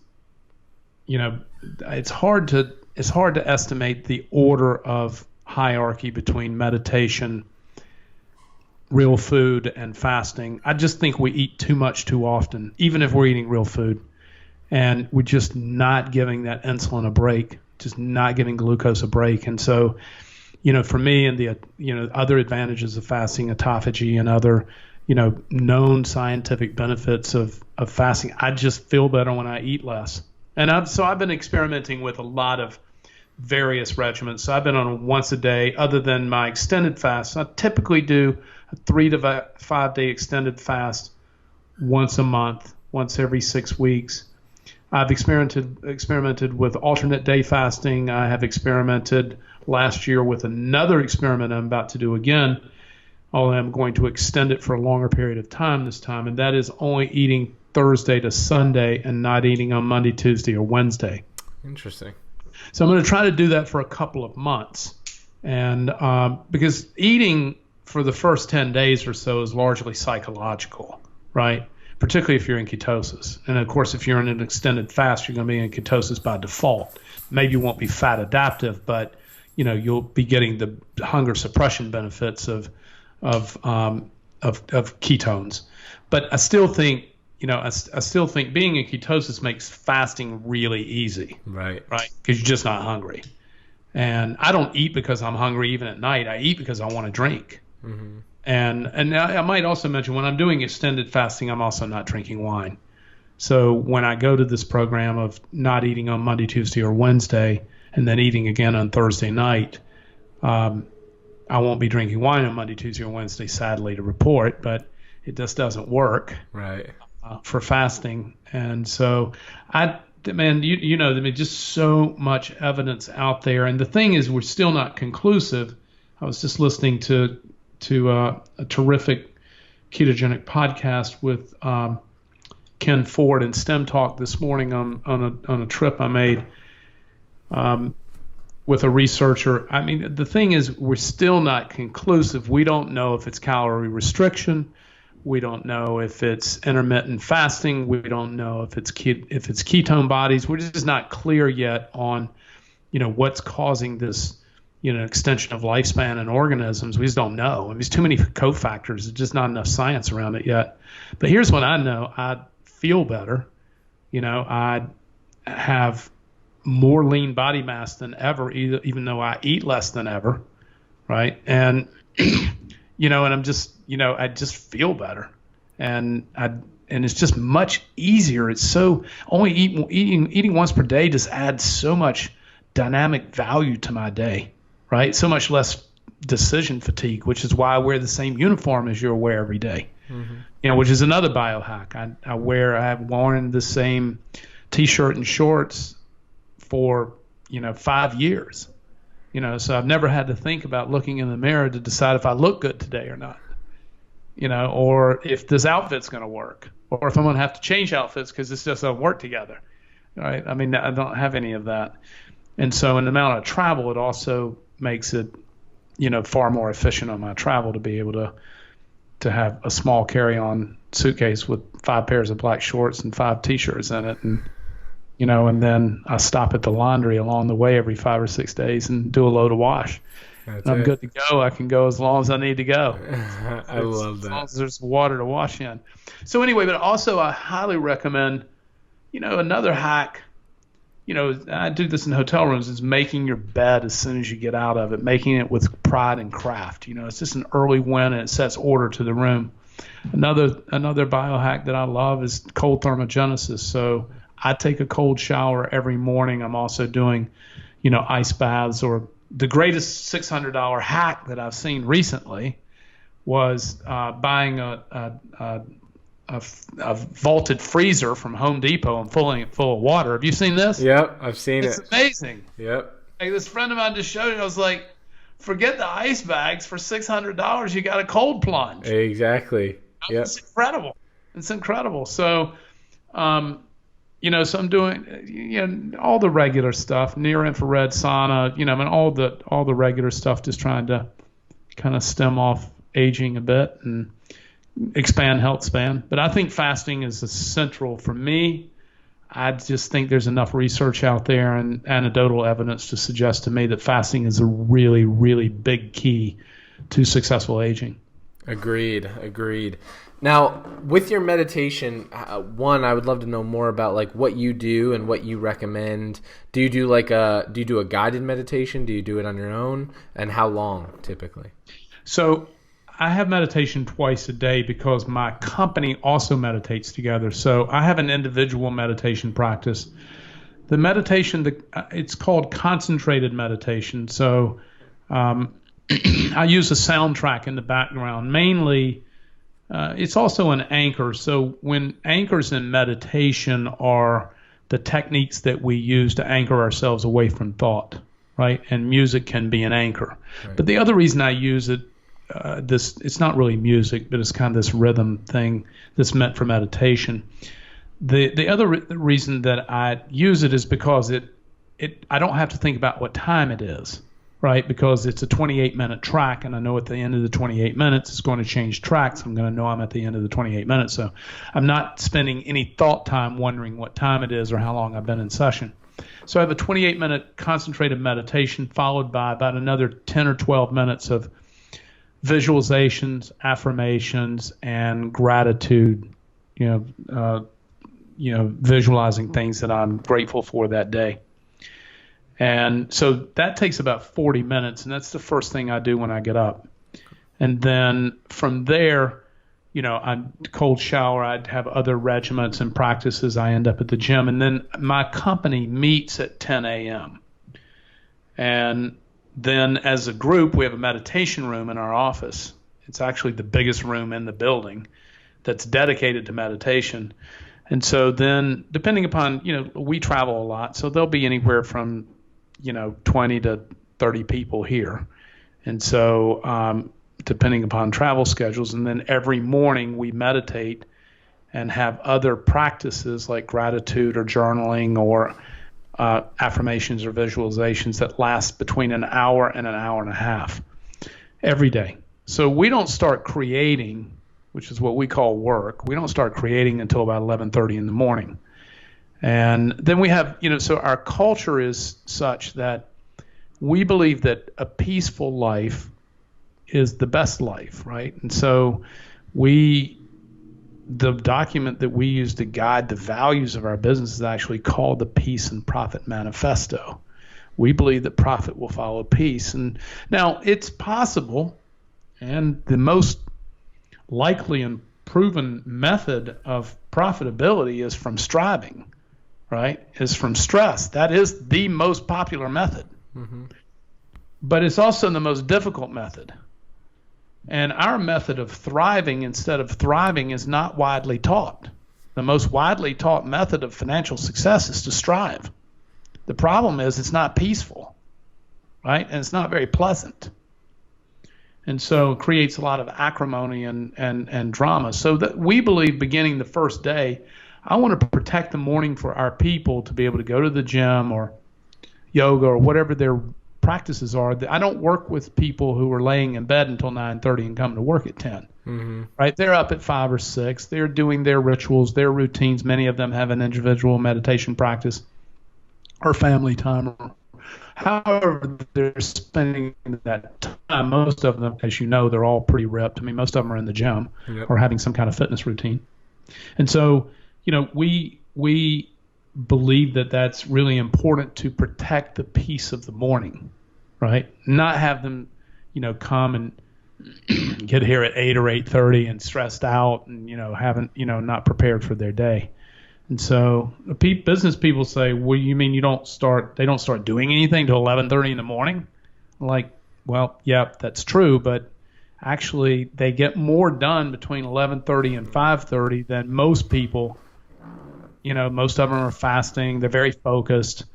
it's hard to estimate the order of hierarchy between meditation, real food, and fasting. I just think we eat too much too often, even if we're eating real food, and we're just not giving that insulin a break, just not giving glucose a break. And so, for me, and the other advantages of fasting, autophagy, and other known scientific benefits of fasting, I just feel better when I eat less. And I've been experimenting with a lot of various regimens. So I've been on a once a day, other than my extended fast. I typically do a 3 to 5 day extended fast once a month, once every 6 weeks. I've experimented with alternate day fasting. I have experimented last year with another experiment I'm about to do again, although I'm going to extend it for a longer period of time this time, and that is only eating Thursday to Sunday and not eating on Monday, Tuesday, or Wednesday. Interesting. So I'm going to try to do that for a couple of months, and because eating for the first 10 days or so is largely psychological, right? Particularly if you're in ketosis. And of course, if you're in an extended fast, you're going to be in ketosis by default. Maybe you won't be fat adaptive, but you'll be getting the hunger suppression benefits of ketones. But I still think being in ketosis makes fasting really easy. Right. Because you're just not hungry. And I don't eat because I'm hungry even at night. I eat because I want to drink. Mm-hmm. And I might also mention, when I'm doing extended fasting, I'm also not drinking wine. So when I go to this program of not eating on Monday, Tuesday, or Wednesday, and then eating again on Thursday night, I won't be drinking wine on Monday, Tuesday, or Wednesday, sadly to report, but it just doesn't work for fasting. And so there's just so much evidence out there. And the thing is, we're still not conclusive. I was just listening to a terrific ketogenic podcast with Ken Ford and STEM Talk this morning on a trip I made with a researcher. The thing is, we're still not conclusive. We don't know if it's calorie restriction. We don't know if it's intermittent fasting. We don't know if it's ketone bodies. We're just not clear yet on, what's causing this, extension of lifespan in organisms. We just don't know. There's too many cofactors. There's just not enough science around it yet. But here's what I know. I feel better. I have more lean body mass than ever, even though I eat less than ever, right? And and I'm just, I just feel better, and it's just much easier. It's so eating once per day just adds so much dynamic value to my day, right? So much less decision fatigue, which is why I wear the same uniform as you wear every day. Mm-hmm. Which is another biohack. I have worn the same T-shirt and shorts for 5 years. So I've never had to think about looking in the mirror to decide if I look good today or not, or if this outfit's going to work, or if I'm going to have to change outfits because this just doesn't work together, right? I don't have any of that. And so in the amount of travel, it also makes it, far more efficient on my travel to be able to have a small carry-on suitcase with 5 pairs of black shorts and 5 T-shirts in it, and And then I stop at the laundry along the way every 5 or 6 days and do a load of wash. That's And I'm it. good to go. I can go as long as I need to go. I love As long that. as there's water to wash in. So anyway, but also I highly recommend, another hack, I do this in hotel rooms, is making your bed as soon as you get out of it, making it with pride and craft. It's just an early win and it sets order to the room. Another biohack that I love is cold thermogenesis. So I take a cold shower every morning. I'm also doing, ice baths. Or the greatest $600 hack that I've seen recently was buying a vaulted freezer from Home Depot and filling it full of water. Have you seen this? Yep, I've seen It's it. amazing. Yep. Like this friend of mine just showed it. I was like, forget the ice bags. For $600, you got a cold plunge. Exactly. Yep. It's incredible. It's incredible. So, so I'm doing, all the regular stuff, near infrared sauna, all the regular stuff, just trying to kind of stem off aging a bit and expand health span. But I think fasting is essential for me. I just think there's enough research out there and anecdotal evidence to suggest to me that fasting is a really, really big key to successful aging. Agreed. Now, with your meditation, I would love to know more about like what you do and what you recommend. Do you do a guided meditation? Do you do it on your own? And how long typically? So I have meditation twice a day because my company also meditates together. So I have an individual meditation practice. The meditation, it's called concentrated meditation. So I use a soundtrack in the background. Mainly, it's also an anchor. So when anchors in meditation are the techniques that we use to anchor ourselves away from thought, right? And music can be an anchor. Right. But the other reason I use it, it's not really music, but it's kind of this rhythm thing that's meant for meditation. The other reason that I use it is because I don't have to think about what time it is, right? Because it's a 28-minute track, and I know at the end of the 28 minutes it's going to change tracks. I'm going to know I'm at the end of the 28 minutes, so I'm not spending any thought time wondering what time it is or how long I've been in session. So I have a 28-minute concentrated meditation followed by about another 10 or 12 minutes of visualizations, affirmations, and gratitude, visualizing things that I'm grateful for that day. And so that takes about 40 minutes, and that's the first thing I do when I get up. And then from there, I cold shower, I'd have other regimens and practices. I end up at the gym, and then my company meets at 10 a.m. And then as a group, we have a meditation room in our office. It's actually the biggest room in the building that's dedicated to meditation. And so then depending upon, we travel a lot, so there'll be anywhere from, 20 to 30 people here. And so depending upon travel schedules, and then every morning we meditate and have other practices like gratitude or journaling or affirmations or visualizations that last between an hour and an hour and a half every day. So we don't start creating, which is what we call work. We don't start creating until about 11:30 in the morning. And then we have, so our culture is such that we believe that a peaceful life is the best life, right? And so the document that we use to guide the values of our business is actually called the Peace and Profit Manifesto. We believe that profit will follow peace. And now it's possible, and the most likely and proven method of profitability is from striving, right? Is from stress. That is the most popular method. Mm-hmm. But it's also the most difficult method. And our method of thriving instead of thriving is not widely taught. The most widely taught method of financial success is to strive. The problem is it's not peaceful, right? And it's not very pleasant. And so it creates a lot of acrimony and drama. So that we believe beginning the first day, I want to protect the morning for our people to be able to go to the gym or yoga or whatever their practices are. I don't work with people who are laying in bed until 9:30 and coming to work at 10. right? They're up at 5 or 6. They're doing their rituals, their routines. Many of them have an individual meditation practice or family time. However, they're spending that time. Most of them, as you know, they're all pretty ripped. I mean, most of them are in the gym or having some kind of fitness routine. And so, we believe that that's really important to protect the peace of the morning, right? Not have them, come and get here at 8 or 8:30 and stressed out and, haven't, not prepared for their day. And so business people say, well, you mean they don't start doing anything till 11:30 in the morning? I'm like, well, yeah, that's true. But actually they get more done between 11:30 and 5:30 than most people. Most of them are fasting. They're very focused.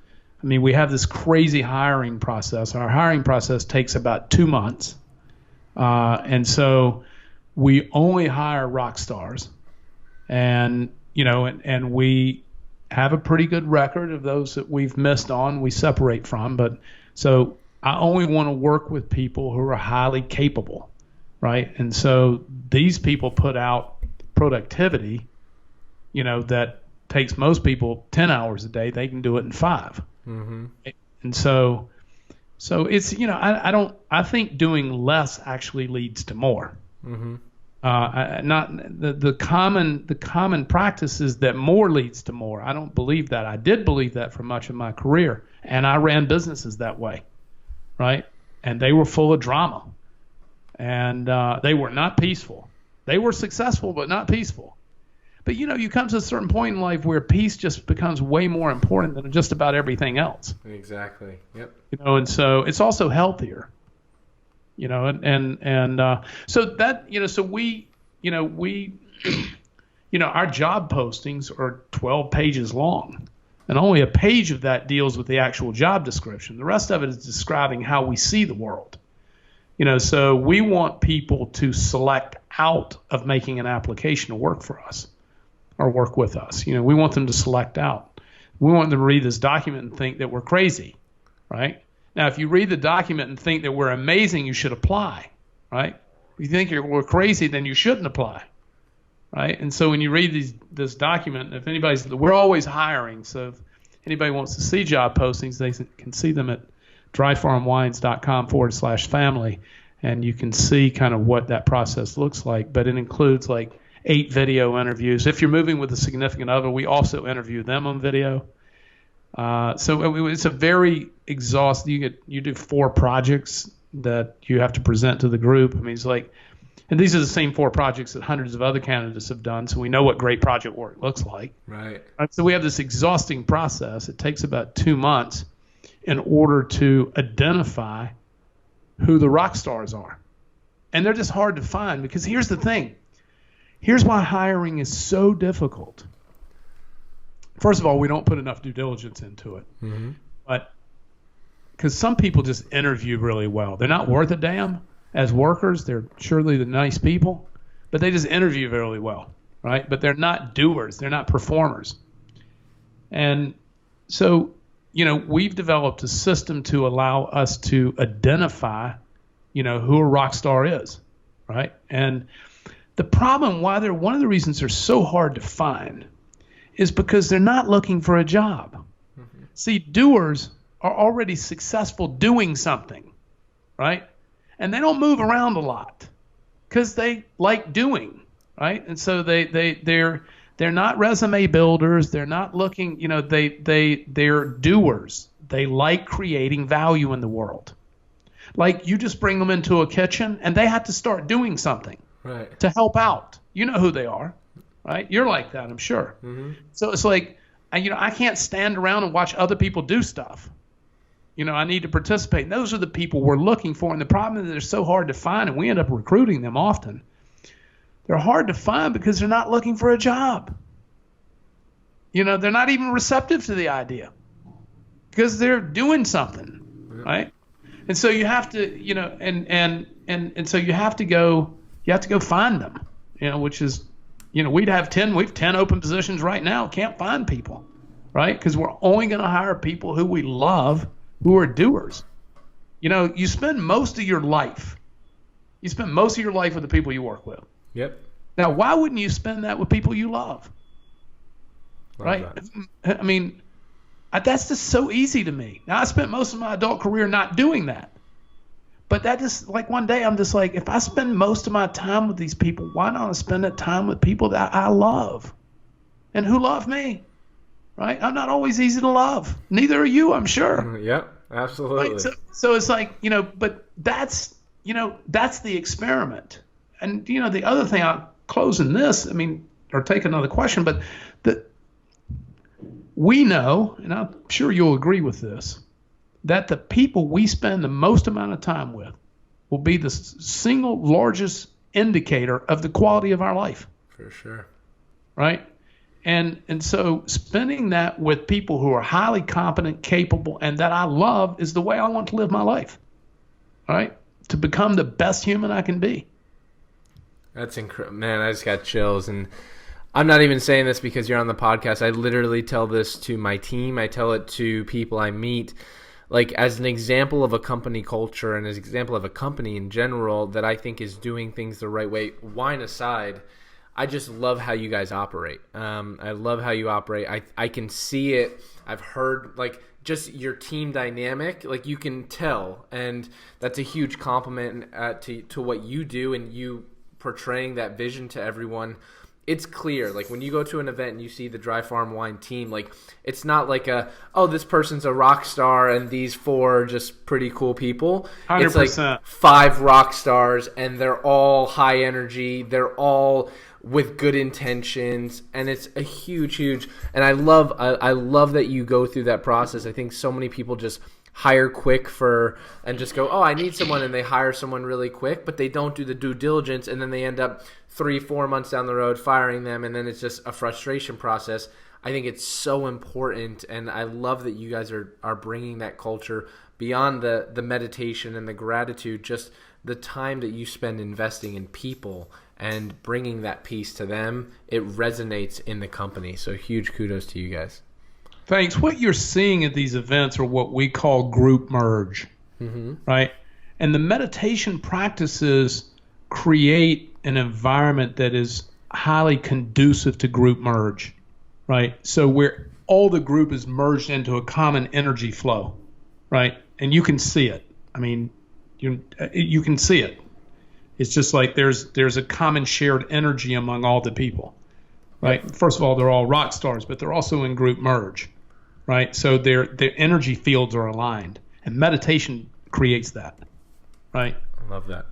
I mean, we have this crazy hiring process. Our hiring process takes about 2 months. And so we only hire rock stars. And we have a pretty good record of those that we've missed on, we separate from. But so I only want to work with people who are highly capable, right? And so these people put out productivity, that takes most people 10 hours a day. They can do it in 5. And so it's, I think doing less actually leads to more. Not the common practice is that more leads to more. I don't believe that. I did believe that for much of my career, and I ran businesses that way, right? And they were full of drama, and they were not peaceful. They were successful, but not peaceful. But you come to a certain point in life where peace just becomes way more important than just about everything else. Exactly. Yep. And so it's also healthier. So that, so we, our job postings are 12 pages long, and only a page of that deals with the actual job description. The rest of it is describing how we see the world. So we want people to select out of making an application to work for us or work with us. We want them to select out. We want them to read this document and think that we're crazy, right? Now, if you read the document and think that we're amazing, you should apply, right? If you think we're crazy, then you shouldn't apply, right? And so when you read this document, we're always hiring. So if anybody wants to see job postings, they can see them at dryfarmwines.com/family, and you can see kind of what that process looks like. But it includes like 8 video interviews. If you're moving with a significant other, we also interview them on video. So it's a very exhaustive. You do 4 projects that you have to present to the group. I mean, it's like, and these are the same 4 projects that hundreds of other candidates have done. So we know what great project work looks like. Right. So we have this exhausting process. It takes about 2 months in order to identify who the rock stars are, and they're just hard to find because here's the thing. Here's why hiring is so difficult. First of all, we don't put enough due diligence into it. But because some people just interview really well. They're not worth a damn as workers. They're surely the nice people, but they just interview really well, right? But they're not doers. They're not performers. And so, we've developed a system to allow us to identify, who a rock star is, right? And the problem, one of the reasons they're so hard to find is because they're not looking for a job. See, doers are already successful doing something, right? And they don't move around a lot because they like doing, right? And so they're not resume builders. They're not looking, they're doers. They like creating value in the world. Like you just bring them into a kitchen and they have to start doing something to help out. You know who they are, right? You're like that, I'm sure. So it's like, I can't stand around and watch other people do stuff. I need to participate. And those are the people we're looking for. And the problem is they're so hard to find, and we end up recruiting them often. They're hard to find because they're not looking for a job. They're not even receptive to the idea because they're doing something, right? And so you have to, and so you have to go find them, which is, we have 10 open positions right now. Can't find people, right? Because we're only going to hire people who we love, who are doers. You spend most of your life with the people you work with. Yep. Now, why wouldn't you spend that with people you love? Love Right? that. I mean, that's just so easy to me. Now, I spent most of my adult career not doing that. But that just, like, one day I'm just like, if I spend most of my time with these people, why not spend that time with people that I love and who love me? Right? I'm not always easy to love. Neither are you, I'm sure. Yep, absolutely. Right? So it's like, but that's the experiment. And, the other thing, I'll close in this, or take another question, but we know, and I'm sure you'll agree with this, that the people we spend the most amount of time with will be the single largest indicator of the quality of our life. For sure. Right? And so spending that with people who are highly competent, capable, and that I love is the way I want to live my life. Right? To become the best human I can be. That's incredible. Man, I just got chills. And I'm not even saying this because you're on the podcast. I literally tell this to my team. I tell it to people I meet. Like, as an example of a company culture and as an example of a company in general that I think is doing things the right way, wine aside, I just love how you guys operate. I love how you operate. I can see it. I've heard, like, just your team dynamic. Like, you can tell. And that's a huge compliment to what you do and you portraying that vision to everyone. It's clear, like when you go to an event and you see the Dry Farm Wine team, like it's not like this person's a rock star and these four are just pretty cool people. 100%. It's like 5 rock stars and they're all high energy. They're all with good intentions, and it's a huge, and I love that you go through that process. I think so many people just hire quick and just go, I need someone, and they hire someone really quick, but they don't do the due diligence, and then they end up 3-4 months down the road firing them, and then it's just a frustration process. I think it's so important, and I love that you guys are bringing that culture beyond the meditation and the gratitude, just the time that you spend investing in people and bringing that piece to them. It resonates in the company, so huge kudos to you guys. Thanks. What you're seeing at these events are what we call group merge, right? And the meditation practices create an environment that is highly conducive to group merge, right? So where all the group is merged into a common energy flow, right? And you can see it. I mean, you can see it. It's just like there's a common shared energy among all the people, right? First of all, they're all rock stars, but they're also in group merge, right? So their energy fields are aligned, and meditation creates that, right? I love that.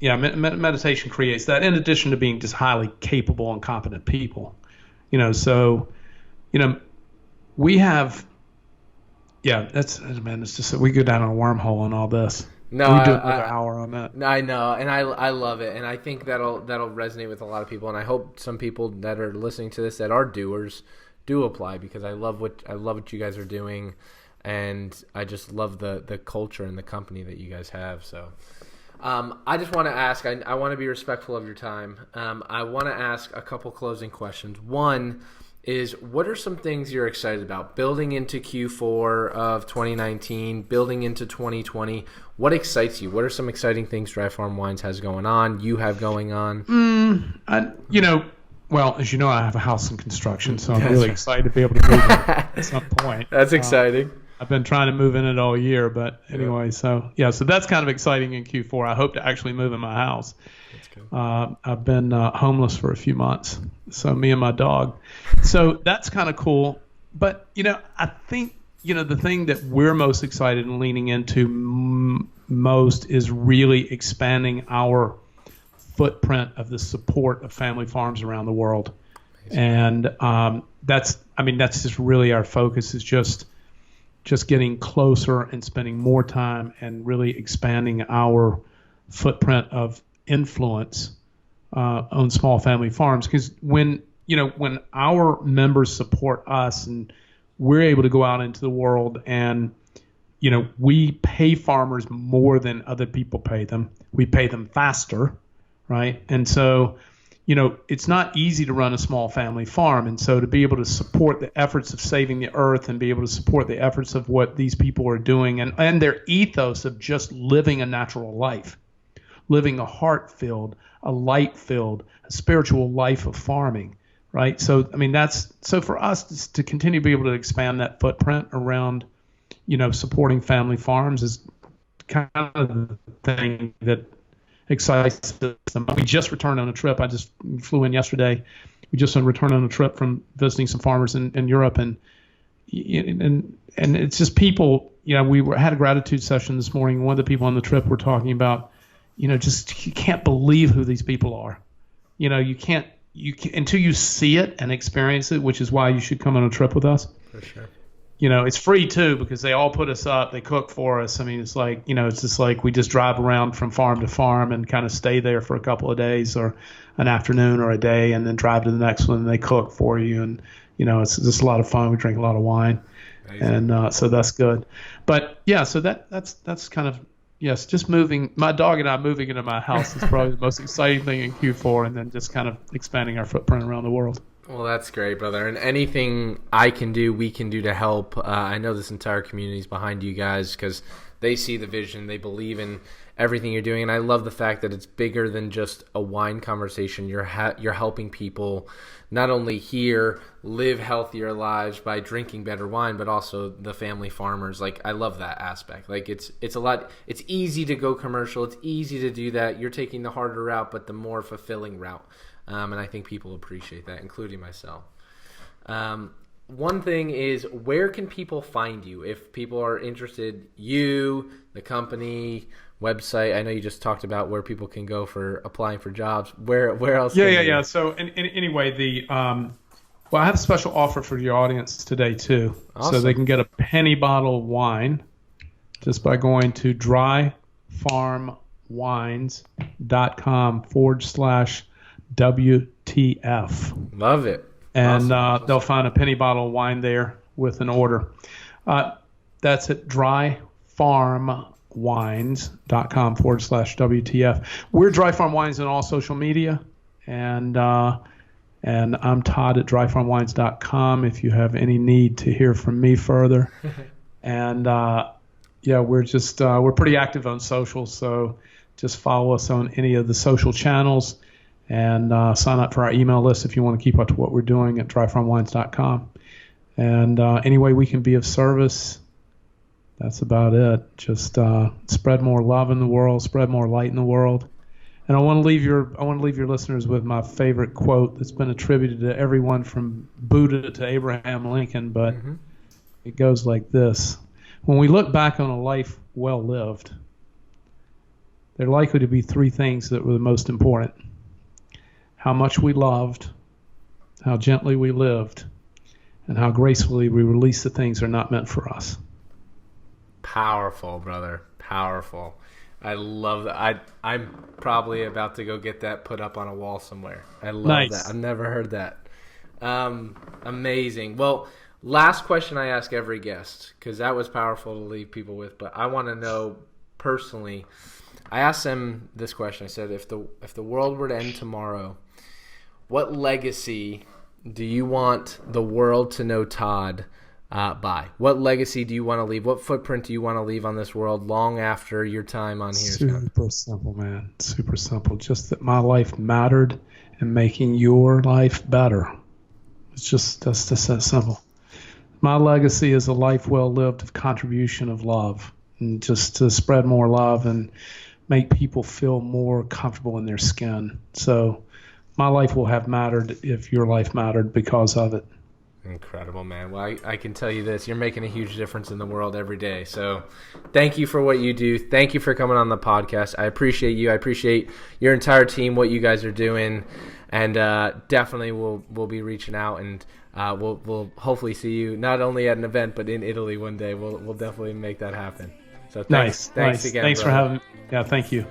Yeah, meditation creates that, in addition to being just highly capable and competent people. So, we have, it's just, we go down a wormhole on all this. No, we do another hour on that. I know, and I love it, and I think that'll resonate with a lot of people, and I hope some people that are listening to this that are doers do apply, because I love what you guys are doing, and I just love the culture and the company that you guys have. So, I just want to ask. I want to be respectful of your time. I want to ask a couple closing questions. One is, what are some things you're excited about building into Q4 of 2019, building into 2020? What excites you? What are some exciting things Dry Farm Wines has going on, you have going on? Well, as you know, I have a house in construction, so I'm really excited to be able to move in at some point. That's exciting. I've been trying to move in it all year, but anyway, so that's kind of exciting in Q4. I hope to actually move in my house. That's good. I've been homeless for a few months, so me and my dog. So that's kind of cool. But, I think, the thing that we're most excited and leaning into most is really expanding our footprint of the support of family farms around the world. Amazing. And that's just really our focus, is just getting closer and spending more time and really expanding our footprint of influence on small family farms. Because when our members support us and we're able to go out into the world and, we pay farmers more than other people pay them. We pay them faster, right? And so, it's not easy to run a small family farm. And so to be able to support the efforts of saving the earth and be able to support the efforts of what these people are doing and their ethos of just living a natural life, living a heart-filled, a light-filled, a spiritual life of farming, right? So, I mean, so for us to continue to be able to expand that footprint around, supporting family farms is kind of the thing that excites us. We just returned on a trip. I just flew in yesterday. We just returned on a trip from visiting some farmers in Europe, and it's just people. Had a gratitude session this morning. One of the people on the trip were talking about, just you can't believe who these people are. You can't until you see it and experience it, which is why you should come on a trip with us. For sure. It's free too because they all put us up. They cook for us. I mean, it's like, it's just like we just drive around from farm to farm and kind of stay there for a couple of days or an afternoon or a day and then drive to the next one and they cook for you. And, it's just a lot of fun. We drink a lot of wine. Amazing. And so that's good. But yeah, so that's kind of, yes, just moving. My dog and I moving into my house is probably the most exciting thing in Q4 and then just kind of expanding our footprint around the world. Well, that's great, brother. And anything I can do, we can do to help. I know this entire community is behind you guys because they see the vision. They believe in everything you're doing. And I love the fact that it's bigger than just a wine conversation. You're helping people not only here live healthier lives by drinking better wine, but also the family farmers. Like, I love that aspect. Like, it's easy to go commercial. It's easy to do that. You're taking the harder route, but the more fulfilling route. And I think people appreciate that, including myself. One thing is, where can people find you if people are interested? You, the company, website. I know you just talked about where people can go for applying for jobs. Where else? Yeah. So anyway, I have a special offer for your audience today too. Awesome. So they can get a penny bottle of wine just by going to dryfarmwines.com/WTF. Love it. And awesome. They'll find a penny bottle of wine there with an order. That's at dryfarmwines.com/WTF. We're Dry Farm Wines on all social media. And I'm Todd at dryfarmwines.com if you have any need to hear from me further. And we're pretty active on social. So just follow us on any of the social channels. And sign up for our email list if you want to keep up to what we're doing at dryfarmwines.com. And any way we can be of service, that's about it. Just spread more love in the world, spread more light in the world. And I want to leave your listeners with my favorite quote that's been attributed to everyone from Buddha to Abraham Lincoln, but it goes like this. When we look back on a life well lived, there are likely to be three things that were the most important. How much we loved, how gently we lived, and how gracefully we released the things that are not meant for us. Powerful, brother. Powerful. I love that. I'm probably about to go get that put up on a wall somewhere. I love that. I've never heard that. Amazing. Well, last question I ask every guest, because that was powerful to leave people with, but I want to know personally. I asked them this question. I said, if the world were to end tomorrow, what legacy do you want the world to know Todd by? What legacy do you want to leave? What footprint do you want to leave on this world long after your time on here? Super simple, man. Super simple. Just that my life mattered and making your life better. That's just that simple. My legacy is a life well lived of contribution of love, and just to spread more love and make people feel more comfortable in their skin. So my life will have mattered if your life mattered because of it. Incredible, man. Well, I can tell you this. You're making a huge difference in the world every day. So thank you for what you do. Thank you for coming on the podcast. I appreciate you. I appreciate your entire team, what you guys are doing. And definitely we'll be reaching out, and we'll hopefully see you not only at an event, but in Italy one day. We'll definitely make that happen. So thanks again. Thanks for having me. Yeah, thank you.